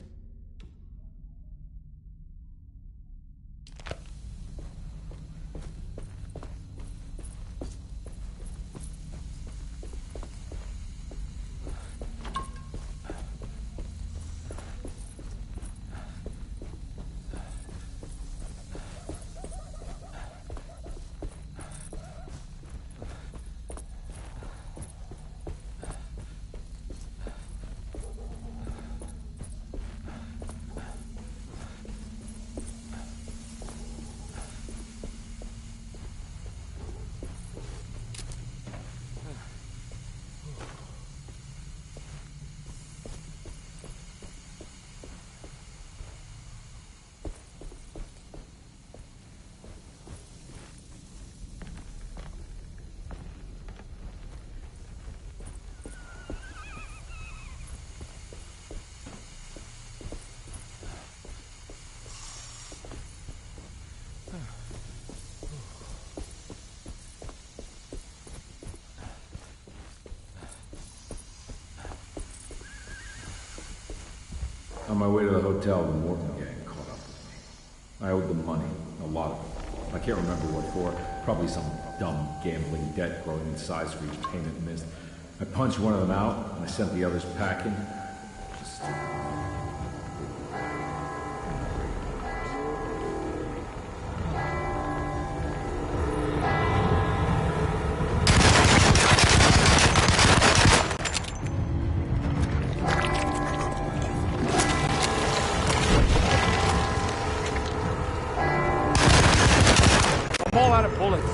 On my way to the hotel, the Morton gang caught up with me. I owed them money, a lot of it. I can't remember what for. Probably some dumb gambling debt growing in size for each payment missed. I punched one of them out, and I sent the others packing. Just I'm all out of bullets.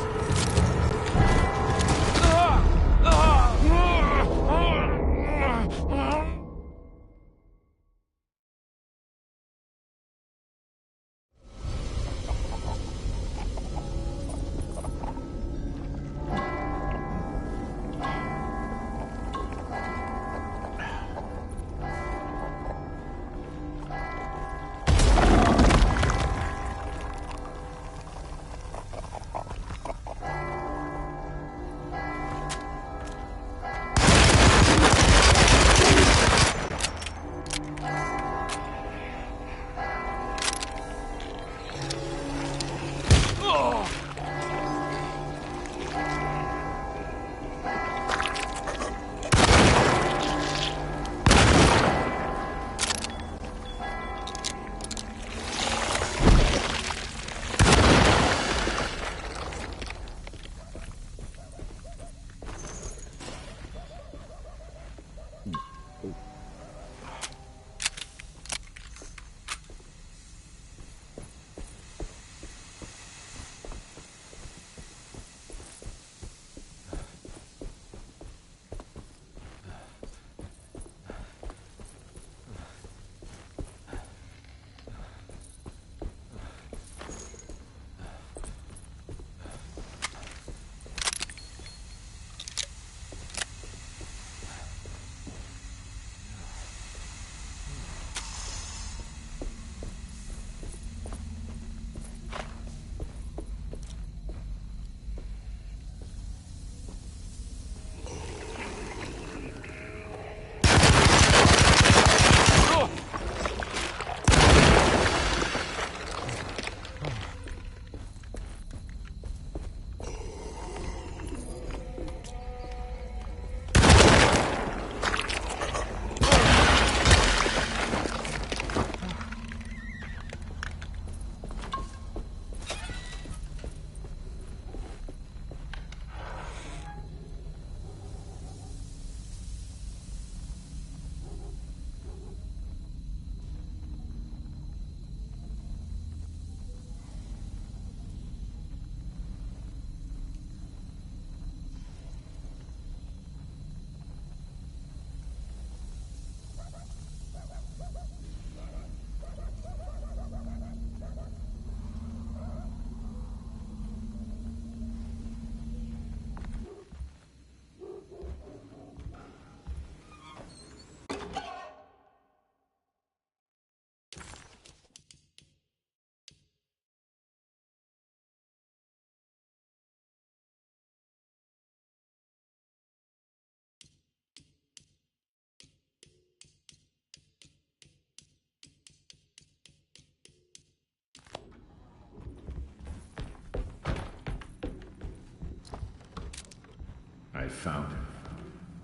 I found him.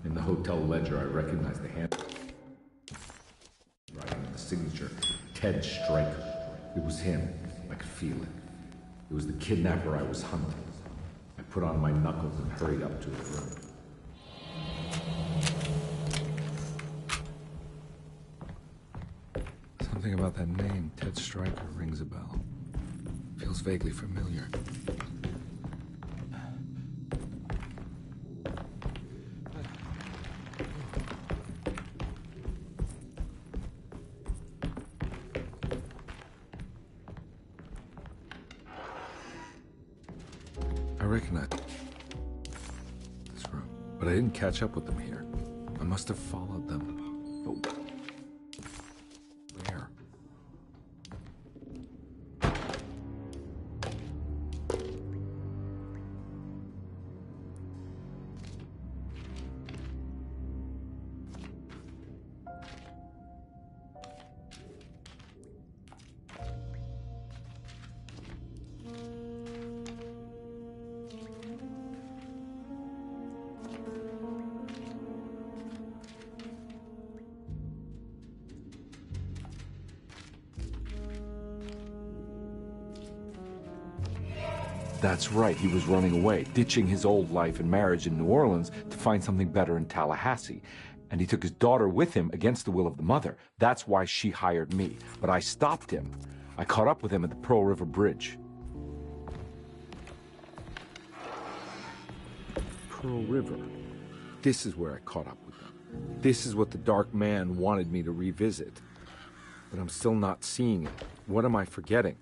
In the hotel ledger, I recognized the hand writing and the signature. Ted Stryker. It was him. I could feel it. It was the kidnapper I was hunting. I put on my knuckles and hurried up to his room. Something about that name, Ted Stryker, rings a bell. Feels vaguely familiar. I recognize this room, but I didn't catch up with them here. I must have followed them. But where? That's right, he was running away, ditching his old life and marriage in New Orleans to find something better in Tallahassee. And he took his daughter with him against the will of the mother. That's why she hired me. But I stopped him. I caught up with him at the Pearl River Bridge. Pearl River. This is where I caught up with them. This is what the Dark Man wanted me to revisit. But I'm still not seeing it. What am I forgetting?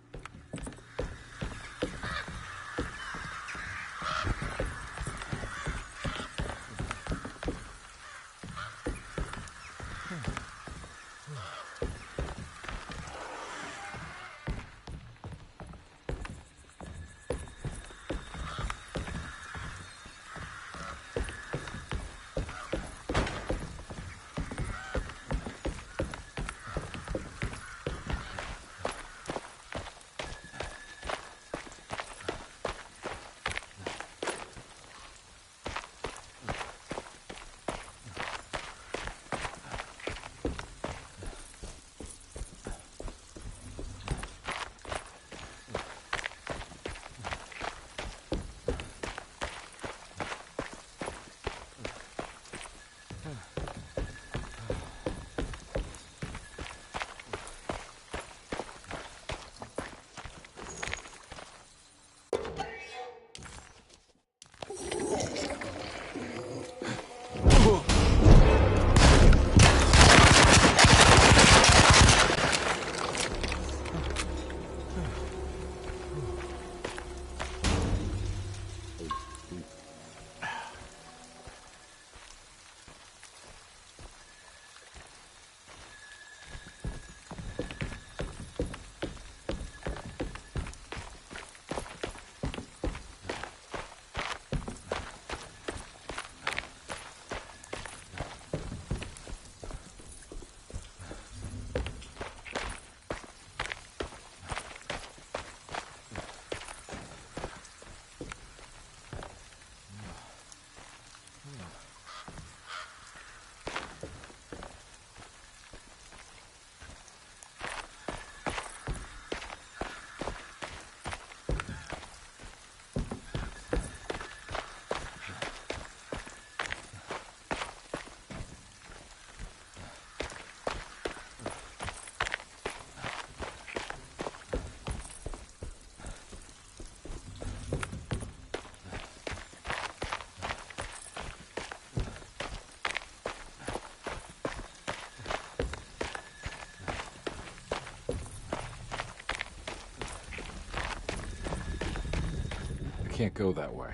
Can't go that way.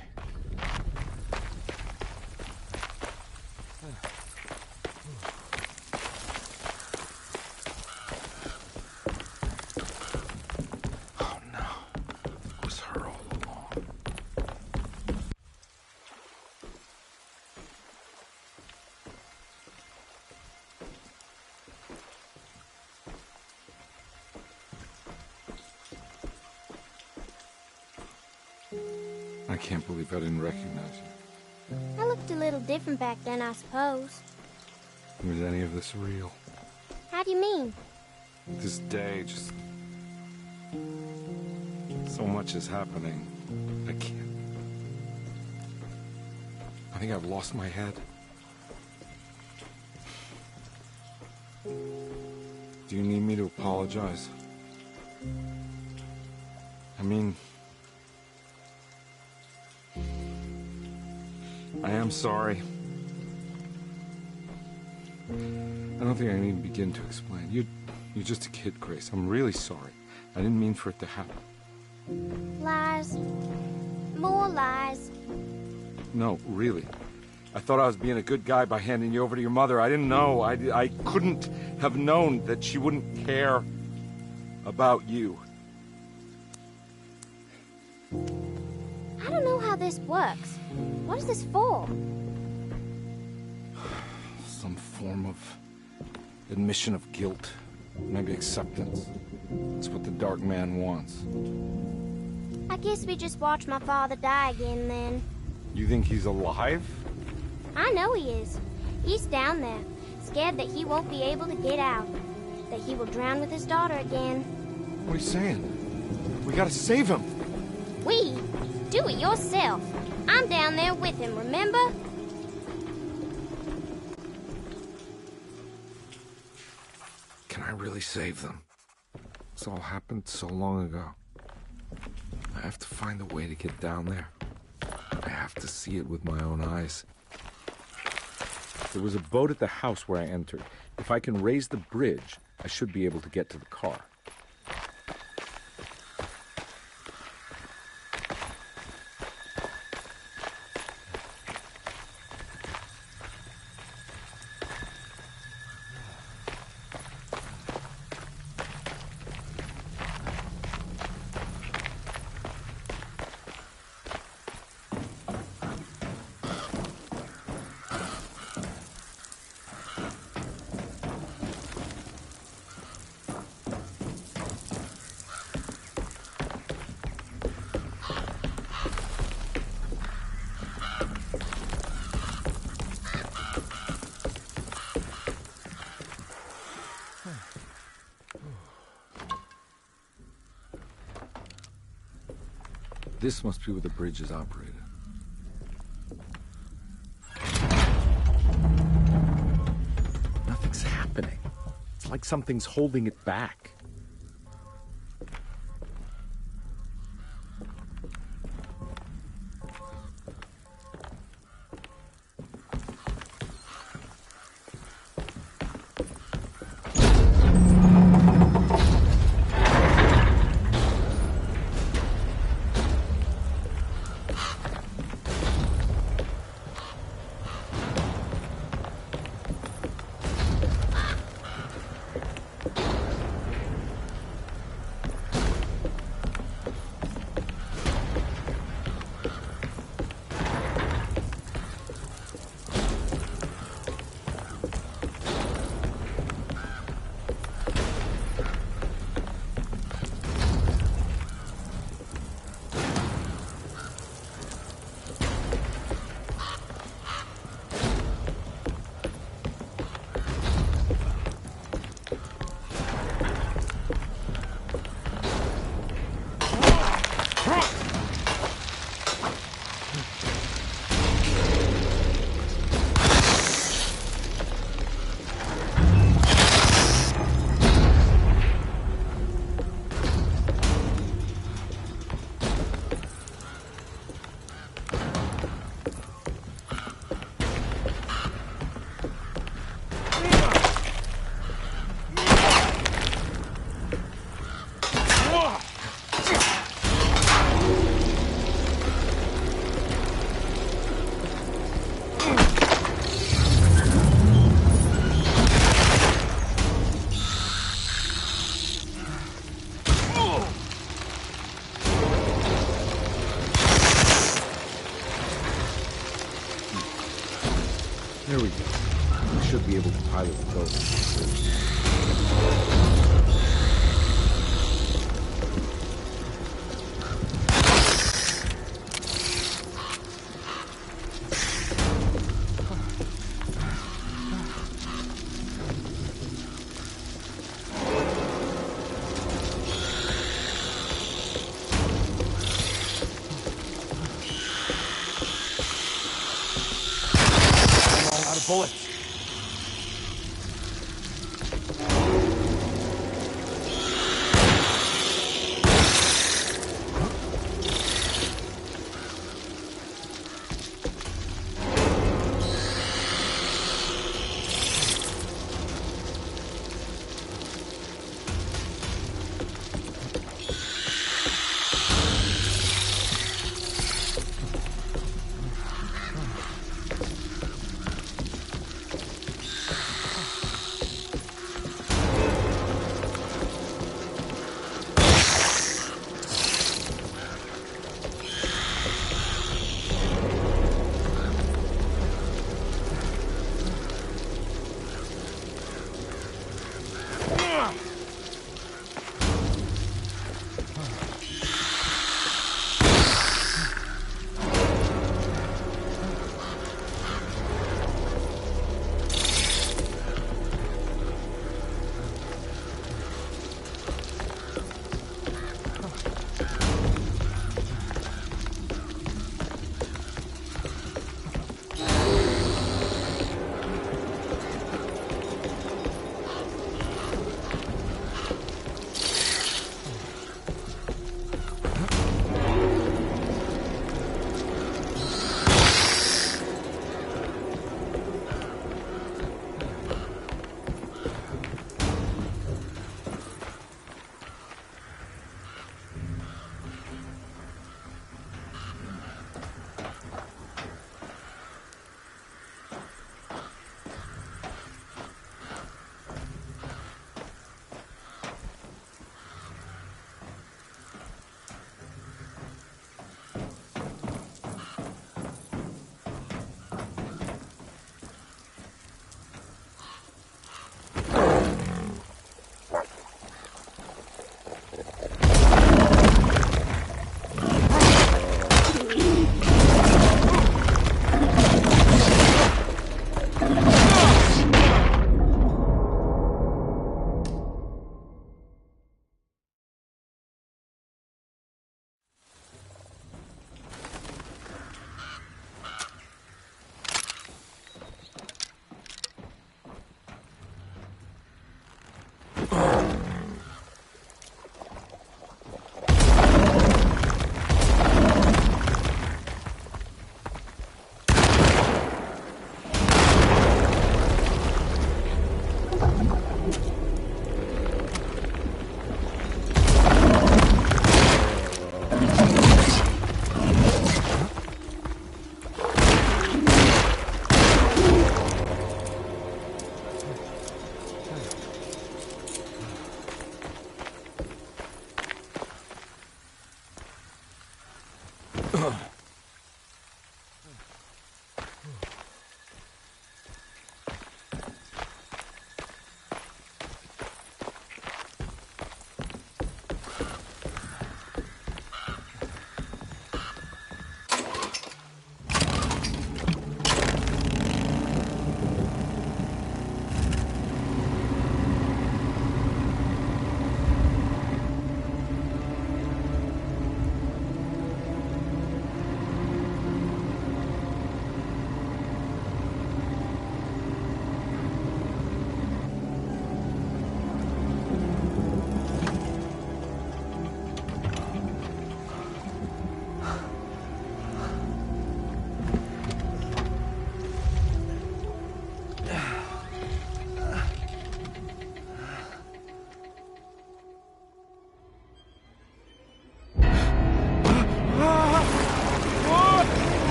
Oh no, it was her all along. I can't believe I didn't recognize you. I looked a little different back then, I suppose. Was any of this real? How do you mean? This day, just... so much is happening. I can't... I think I've lost my head. Do you need me to apologize? I mean... I am sorry. I don't think I need to begin to explain. You're just a kid, Grace. I'm really sorry. I didn't mean for it to happen. Lies. More lies. No, really. I thought I was being a good guy by handing you over to your mother. I didn't know. I couldn't have known that she wouldn't care about you. I don't know how this works. What is this for? Some form of admission of guilt. Maybe acceptance. It's what the Dark Man wants. I guess we just watch my father die again, then. You think he's alive? I know he is. He's down there, scared that he won't be able to get out. That he will drown with his daughter again. What are you saying? We gotta save him. We? Do it yourself. I'm down there with him, remember? Can I really save them? This all happened so long ago. I have to find a way to get down there. I have to see it with my own eyes. There was a boat at the house where I entered. If I can raise the bridge, I should be able to get to the car. This must be where the bridge is operated. Nothing's happening. It's like something's holding it back. There we go. We should be able to pilot the boat. Bullets.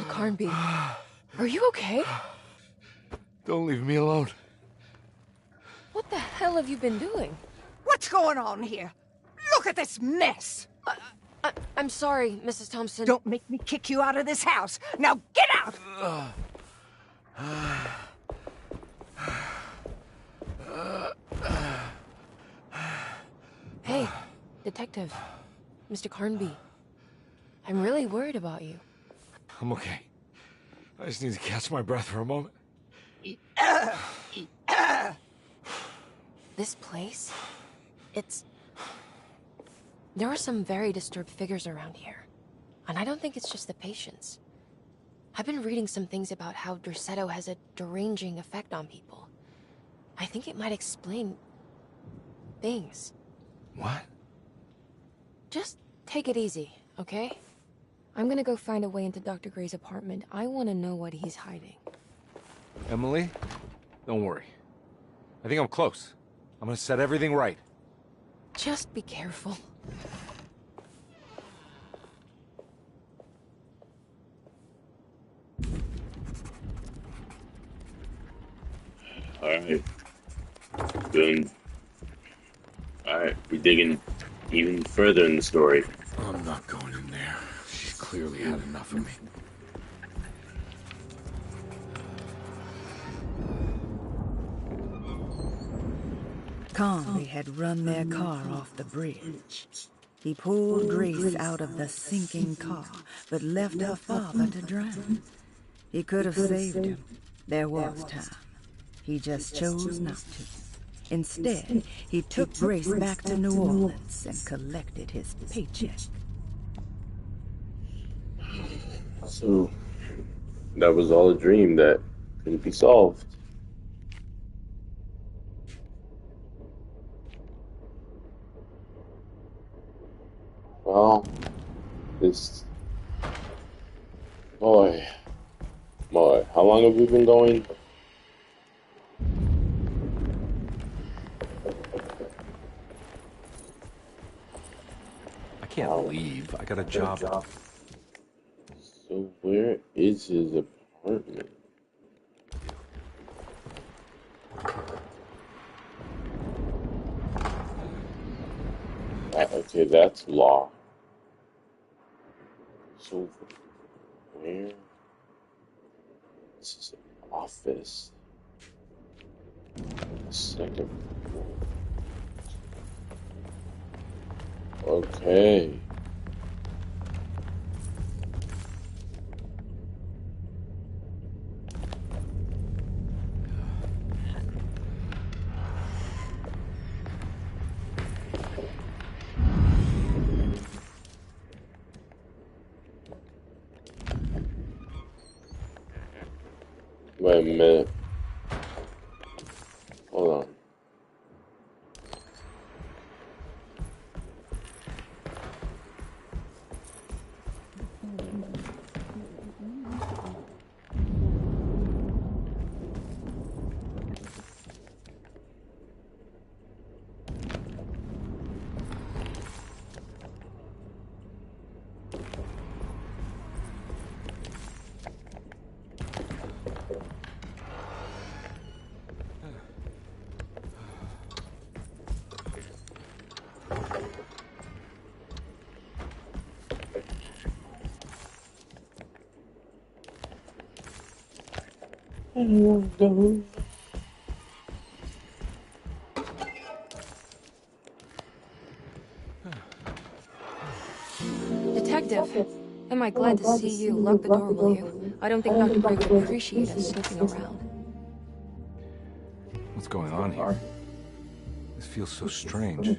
Carnby, are you okay? Don't leave me alone. What the hell have you been doing? What's going on here? Look at this mess! I'm sorry, Mrs. Thompson. Don't make me kick you out of this house. Now get out! Hey, Detective. Mr. Carnby. I'm really worried about you. I'm okay. I just need to catch my breath for a moment. This place? There are some very disturbed figures around here. And I don't think it's just the patients. I've been reading some things about how Derceto has a deranging effect on people. I think it might explain things. What? Just take it easy, okay? I'm gonna go find a way into Dr. Gray's apartment. I want to know what he's hiding. Emily, don't worry. I think I'm close. I'm gonna set everything right. Just be careful. Alright. Good. Alright, we're digging even further in the story. I'm not going in there. She's clearly had enough of me. Carnby had run their car off the bridge. He pulled Grace out of the sinking car, but left her father to drown. He could have saved him. There was time. He just chose not to. Instead, he took Grace back to New Orleans and collected his paycheck. So, that was all a dream that couldn't be solved. Well, this... Boy, how long have we been going? I can't leave. I got a job. So where is his apartment? Okay, that's locked. So where? This is an office. Second floor. Okay. Wait a minute. Hold on. Detective, am I glad to see you. Lock the door, will you? I don't think Dr. Gray would appreciate us snooping around. What's going on here? This feels so strange.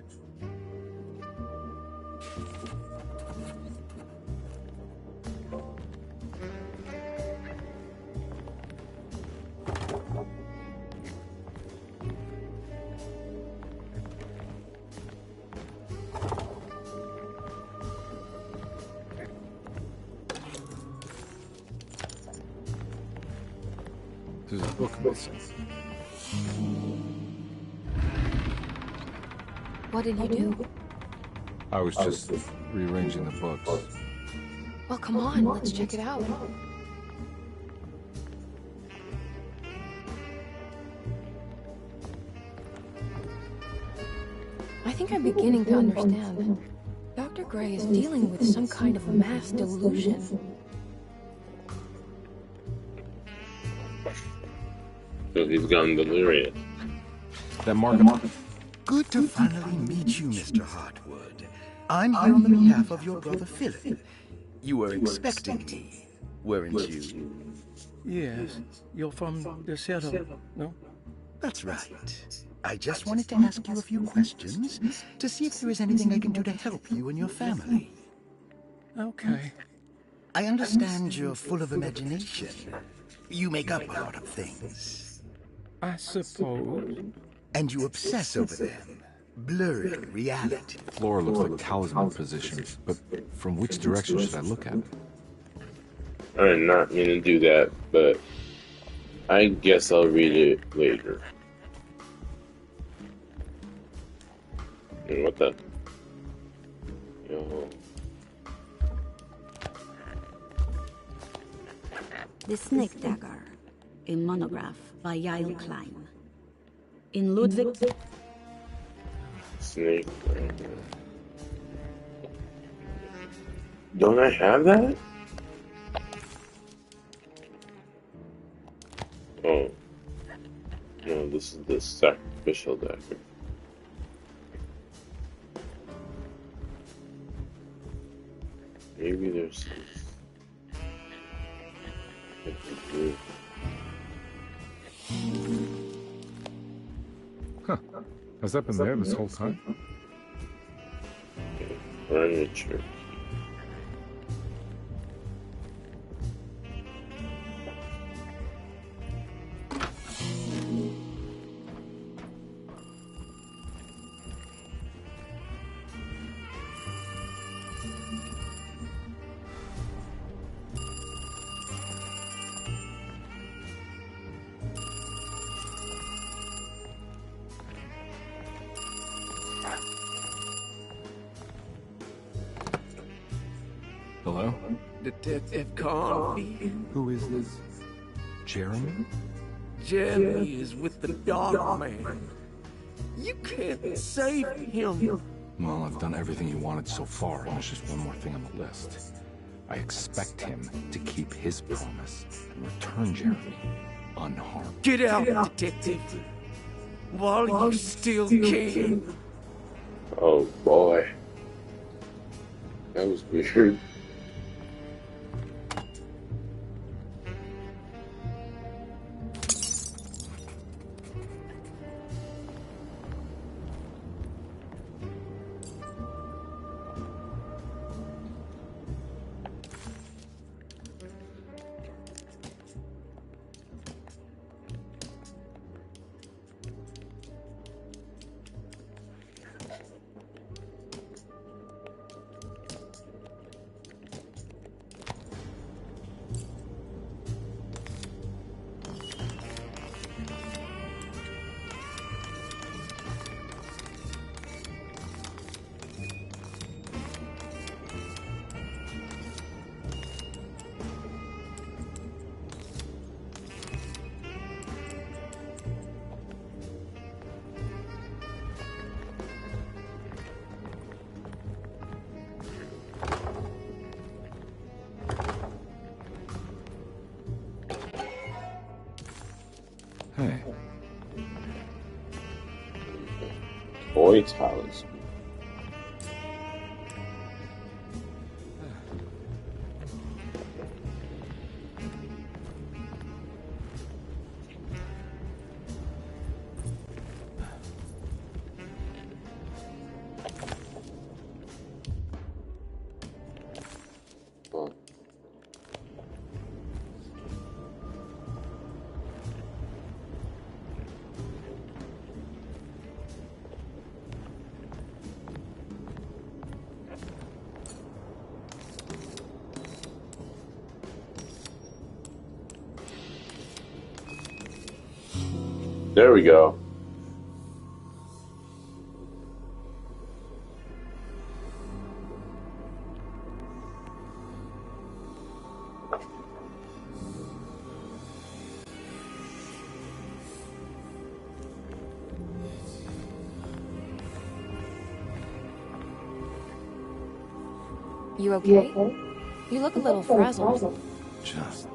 There's a book missing. What did you do? I was just rearranging the books. Well, come on, let's check it out. I think I'm beginning to understand. Dr. Gray is dealing with some kind of mass delusion. So he's gone delirious. That mark. Good to finally meet you, Mr. Hartwood. I'm here on the behalf of your brother Philip. You were expecting me, weren't you? Yes, you're from Derceto, no? That's right. I just wanted to ask you a few questions to see if there is anything I can do to help you and your family. Okay. I understand you're full of imagination. You make up a lot of things. I suppose. And you obsess over them, blurring reality. Floor looks like talisman positions, but from which direction should I look at? I did not mean to do that, but I guess I'll read it later. What the? Yo. The Snake Dagger, a monograph by Yael Klein. In Ludwig... Snake Dagger. Don't I have that? Oh. No, this is the sacrificial dagger. Maybe there's some... Huh. Has that been there this whole time? Furniture. Hello? Detective Carnby. Who is this? Jeremy? Jeremy is with the Dark Man. You can't save him. Well, I've done everything you wanted so far, and there's just one more thing on the list. I expect him to keep his promise and return Jeremy unharmed. Get out, Detective. While you still can. Oh boy. That was weird. Boy talisman. There we go. You okay? You look a little frazzled. Just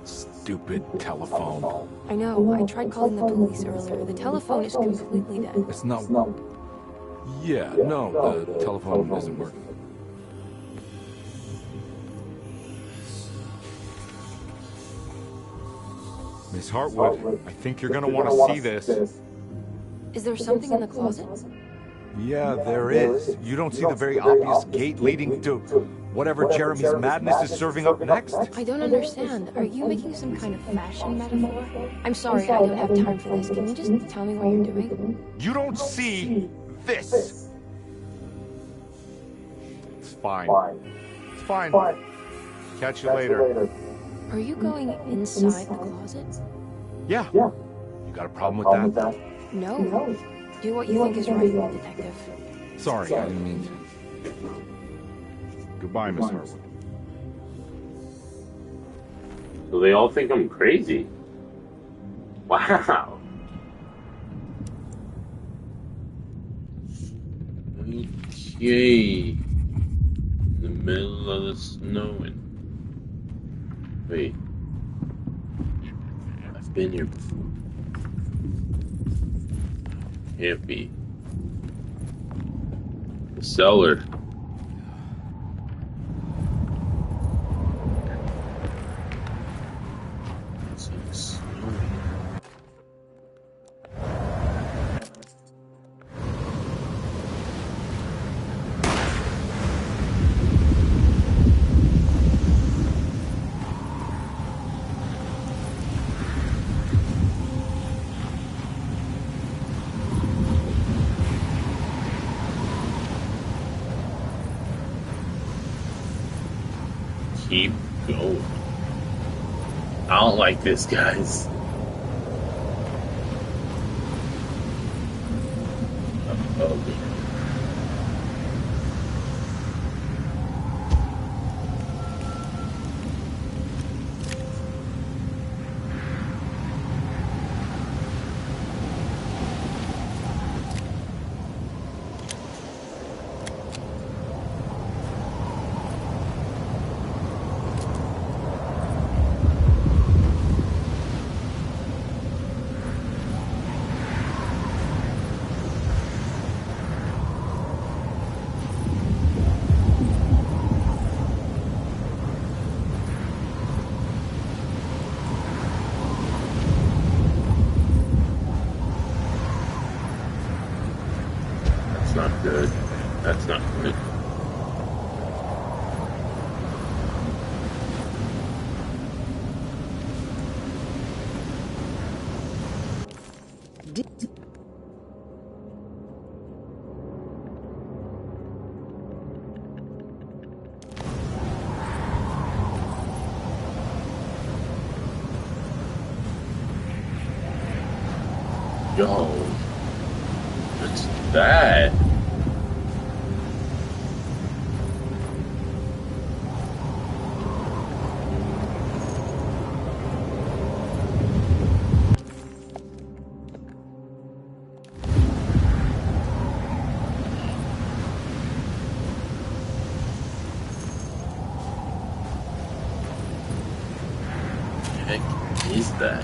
stupid telephone. I know. I tried calling the police earlier. The telephone is completely dead. It's not. Yeah, no, the telephone isn't working. Miss Hartwood, I think you're gonna want to see this. Is there something in the closet? Yeah, there is. You don't see the very obvious gate leading to whatever Jeremy's madness is serving up next? I don't understand. Are you making some kind of fashion metaphor? I'm sorry, I don't have time for this. Can you just tell me what you're doing? You don't see this. It's fine. It's fine. Catch you later. Are you going inside the closet? Yeah. You got a problem with that? No. Do what you think is right, detective. Sorry, I didn't mean to. Goodbye, Miss Hartwood. So they all think I'm crazy. Wow. Okay. In the middle of the snowing. Wait. I've been here before. Can't be. The cellar. It's snowing. Keep going. I don't like this, guys. Okay. Not good. That's not good. Yo, what's that? What the heck is that?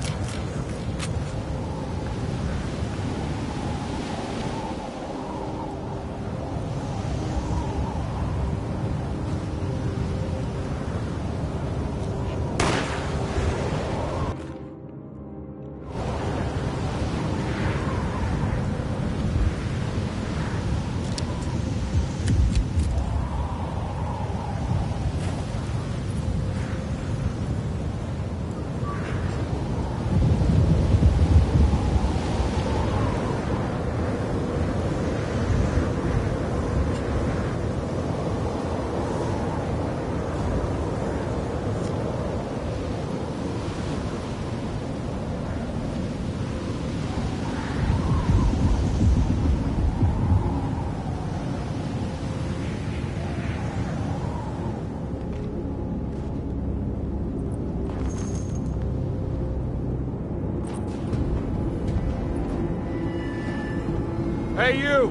Hey, you!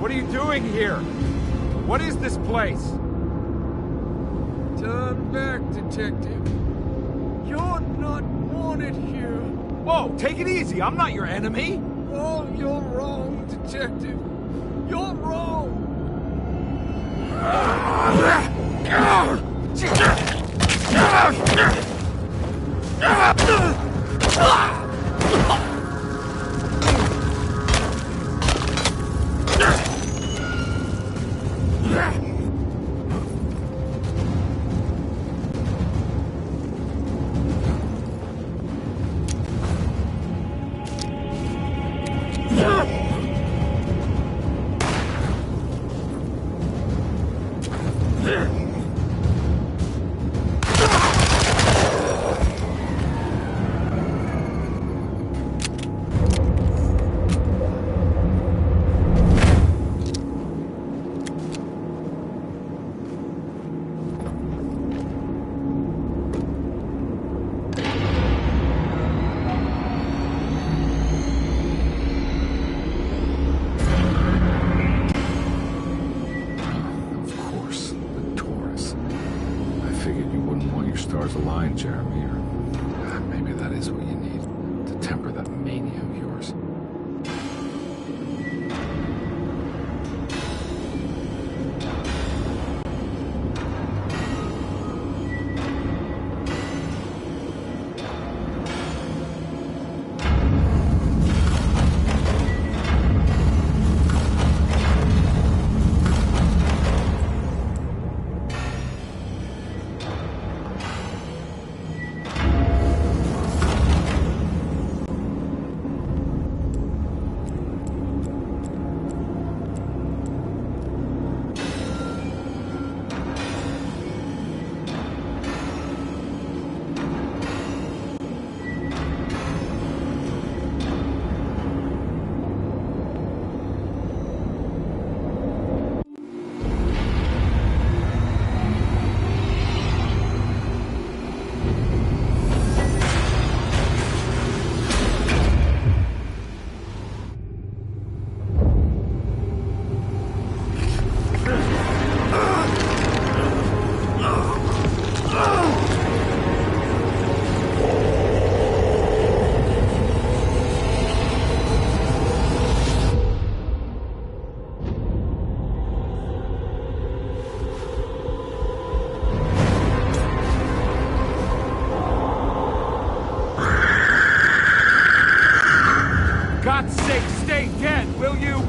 What are you doing here? What is this place? Turn back, detective. You're not wanted here. Whoa, take it easy. I'm not your enemy. Oh, you're wrong, detective. You're wrong. stars align, Jeremy, or maybe that is what you need to temper that mania of yours. God's sake, stay dead, will you?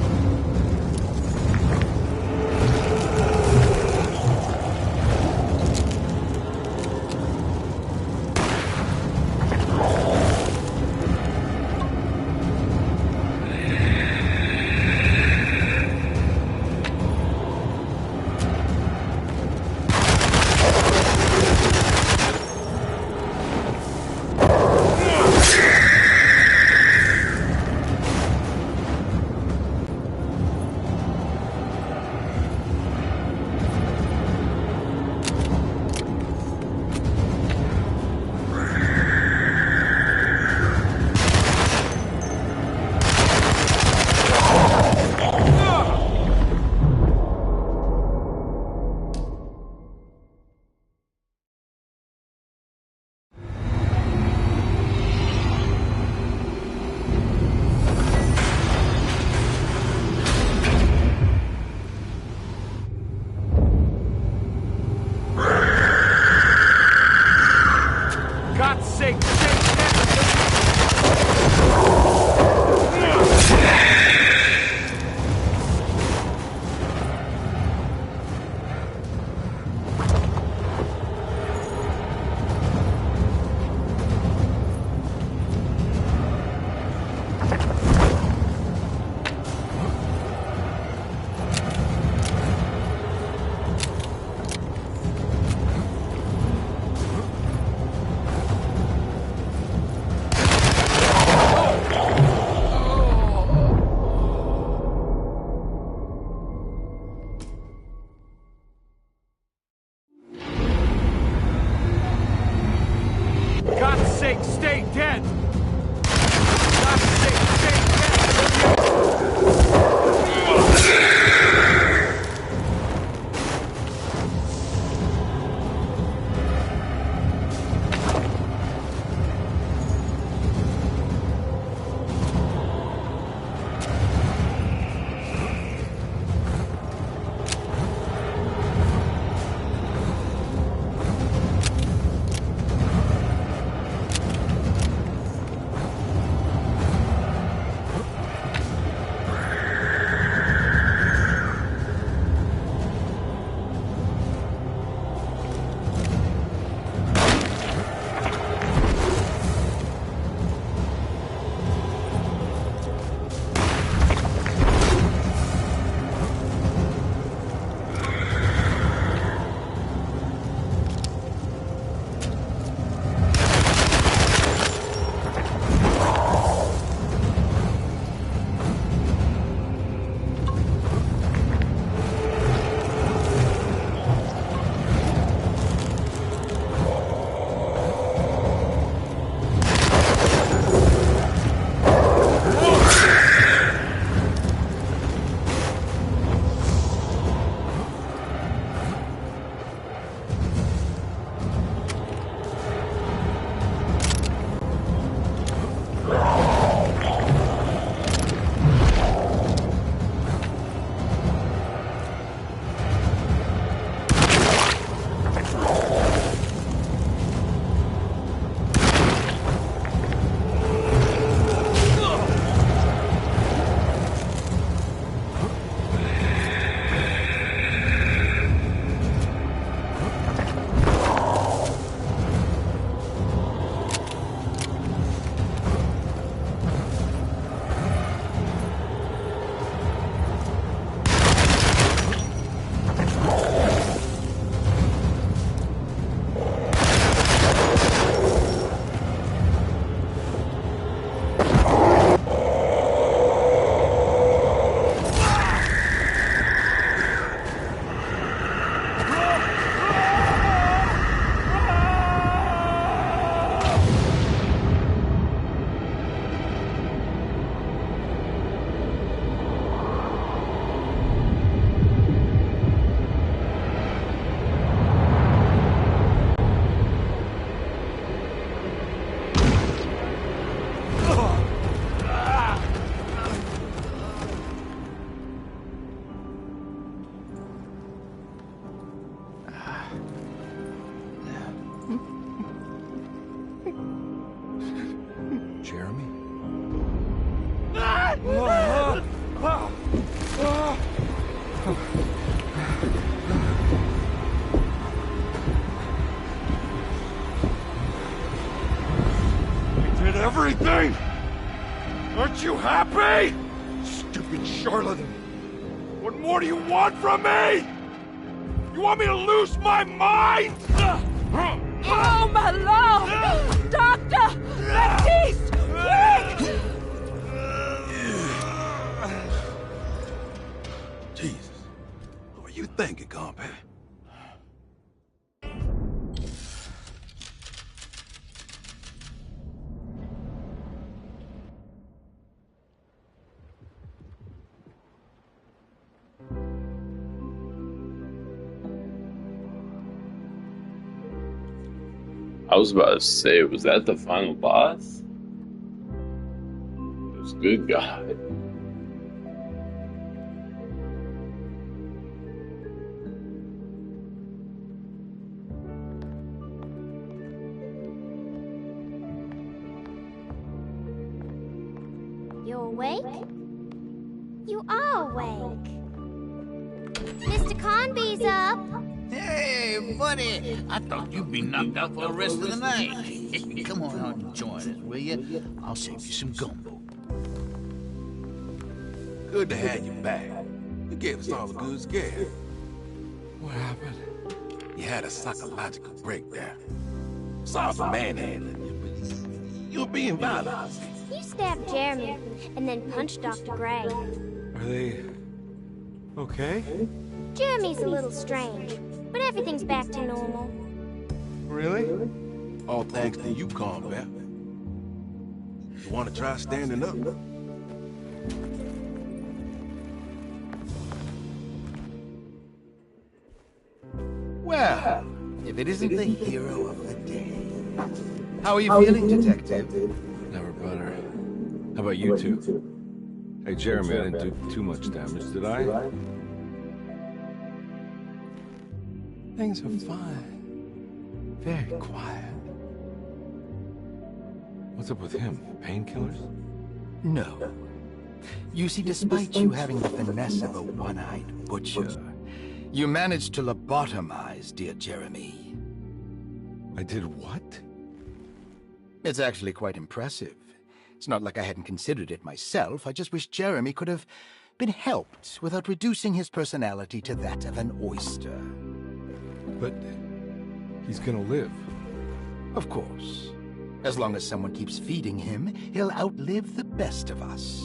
We did everything! Aren't you happy? Stupid charlatan! What more do you want from me? You want me to lose my mind? Oh, my Lord! Doctor! Baptiste! Quick! Jesus. What are you thinking, compadre? I was about to say, was that the final boss? It was good God. You awake? You are awake. Mr. Conby's up. Hey, buddy! I thought you'd be knocked out for the rest of the night. Come on out and join us, will you? I'll save you some gumbo. Good to have you back. You gave us all a good scare. What happened? You had a psychological breakdown. Sorry for manhandling you, but you were being violent. You stabbed Jeremy and then punched Dr. Gray. Are they okay? Jeremy's a little strange, but everything's back to normal. Really? All thanks to you, combat. You want to try standing up? Well, if it isn't the hero of the day. How are you feeling, Detective? Never better. How about you two? Hey, Jeremy, I didn't do too much damage, did I? Things are fine. Very quiet. What's up with him? Painkillers? No. You see, despite you having the finesse of a one-eyed butcher, you managed to lobotomize dear Jeremy. I did what? It's actually quite impressive. It's not like I hadn't considered it myself. I just wish Jeremy could have been helped without reducing his personality to that of an oyster. But he's gonna live. Of course. As long as someone keeps feeding him, he'll outlive the best of us.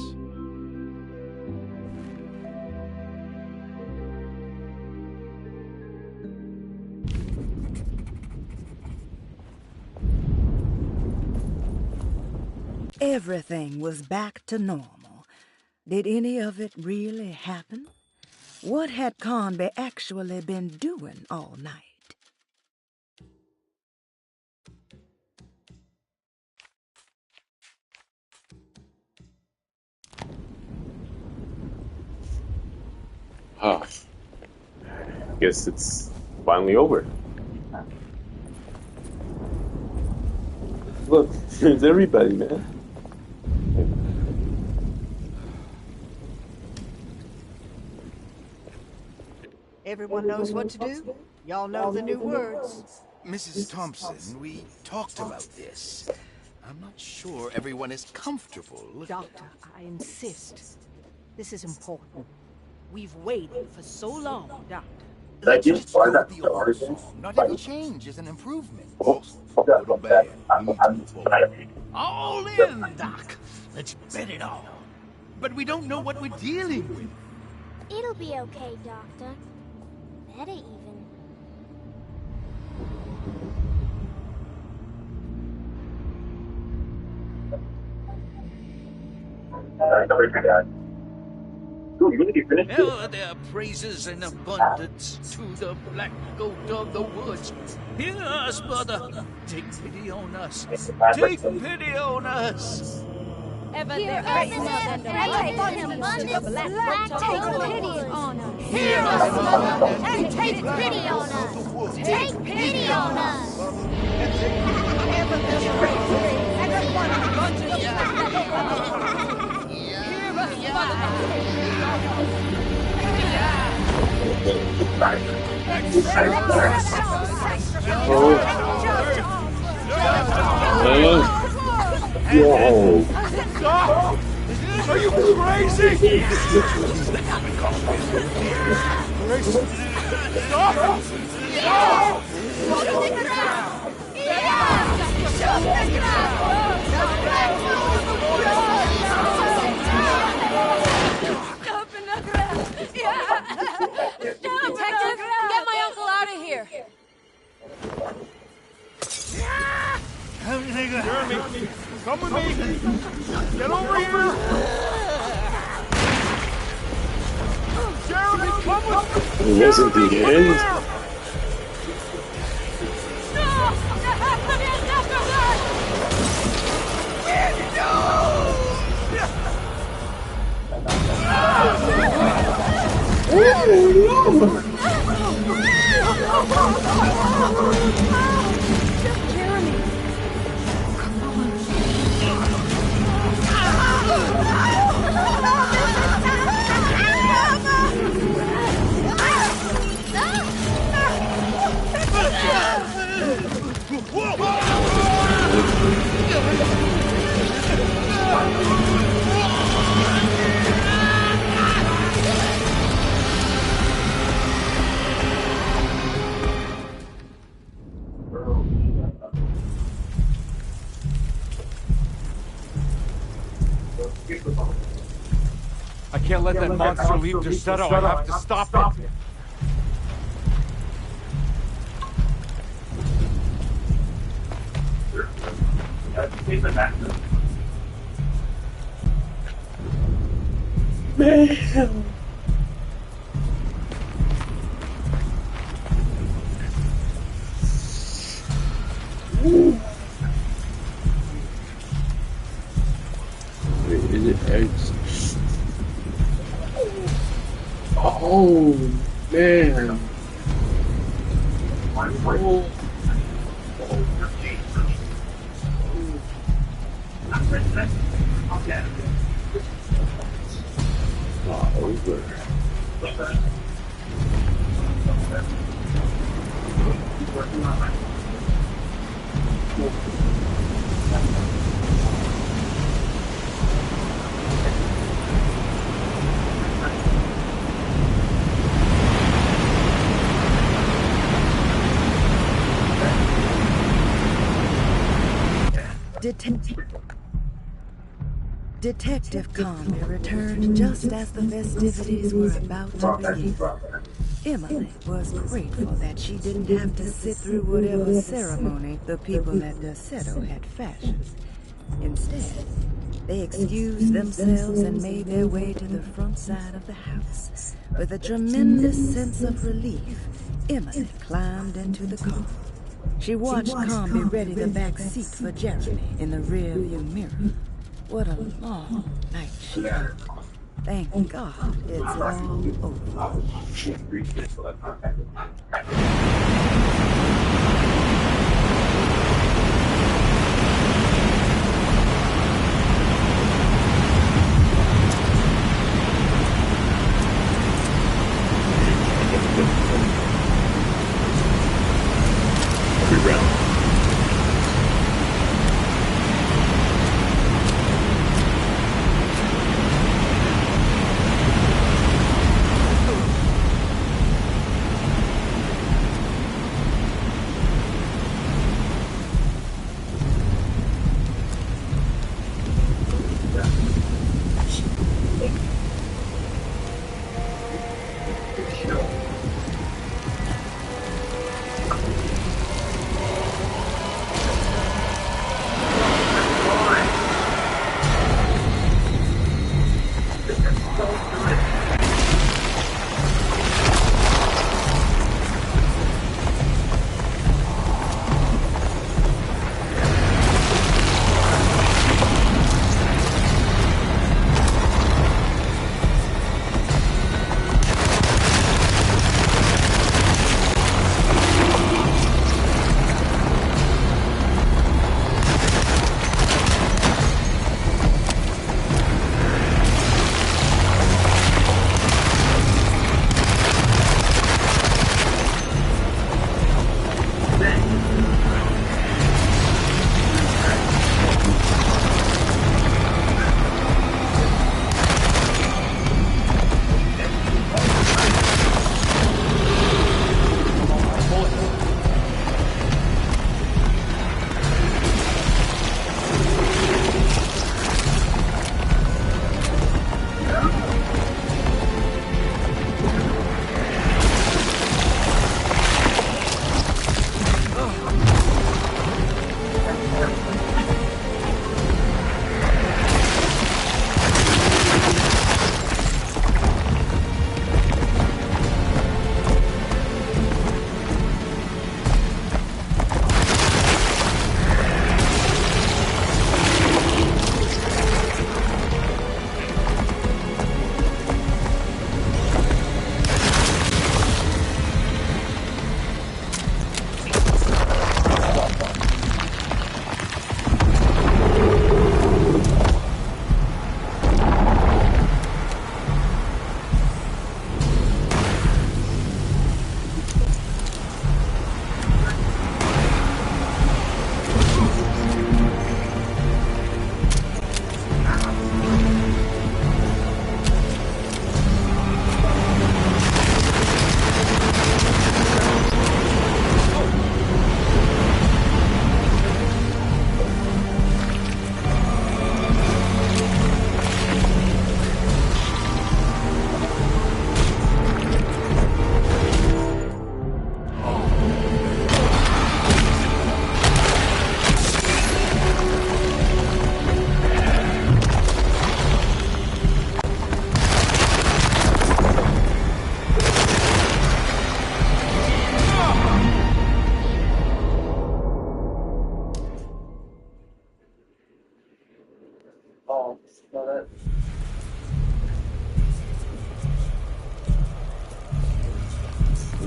Everything was back to normal. Did any of it really happen? What had Conby actually been doing all night? Huh. Guess it's finally over. Look, there's everybody, man. Everyone knows what to do? Y'all know the new words. Mrs. Thompson, we talked about this. I'm not sure everyone is comfortable. Doctor, I insist. This is important. We've waited for so long, Doctor. Let's just go with the old song. Not every change is an improvement. Good or bad, we need to move forward. All in, Doc. Let's bet it all. But we don't know what we're dealing with. It'll be okay, Doctor. Better even. Hell, there are praises in abundance to the black goat of the woods. Hear us, brother. Take pity on us. Take pity on us. Ever there abundance to the black take pity on us. Hear us, Mother, and take pity on us. Take pity on us. Ever there praises and abundance to the black goat of the woods. Hear us, Whoa. Stop! Are you crazy? Stop! Stop! Detective, get my uncle out of here. Jeremy, come with me. Get over here. Jeremy, come with me. It wasn't the end. I can't let that monster leave Derceto. I have to stop it. Man. Wait, is it X? Oh man. Oh. Over. Detective Comby returned just as the festivities were about to begin. Emily was grateful that she didn't have to sit through whatever ceremony the people at Derceto had fashioned. Instead, they excused themselves and made their way to the front side of the house. With a tremendous sense of relief, Emily climbed into the car. She watched Comby ready the back seat for Jeremy in the rearview mirror. What a long night she had. Thank God it's all over.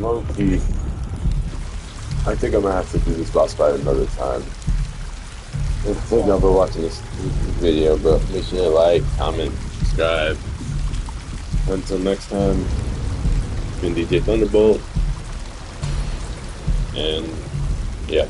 low key. I think I'm gonna have to do this boss fight another time. Thank y'all for watching this video, but make sure to like, comment, subscribe. Until next time, it's been DJ Thunderbolt, and yeah.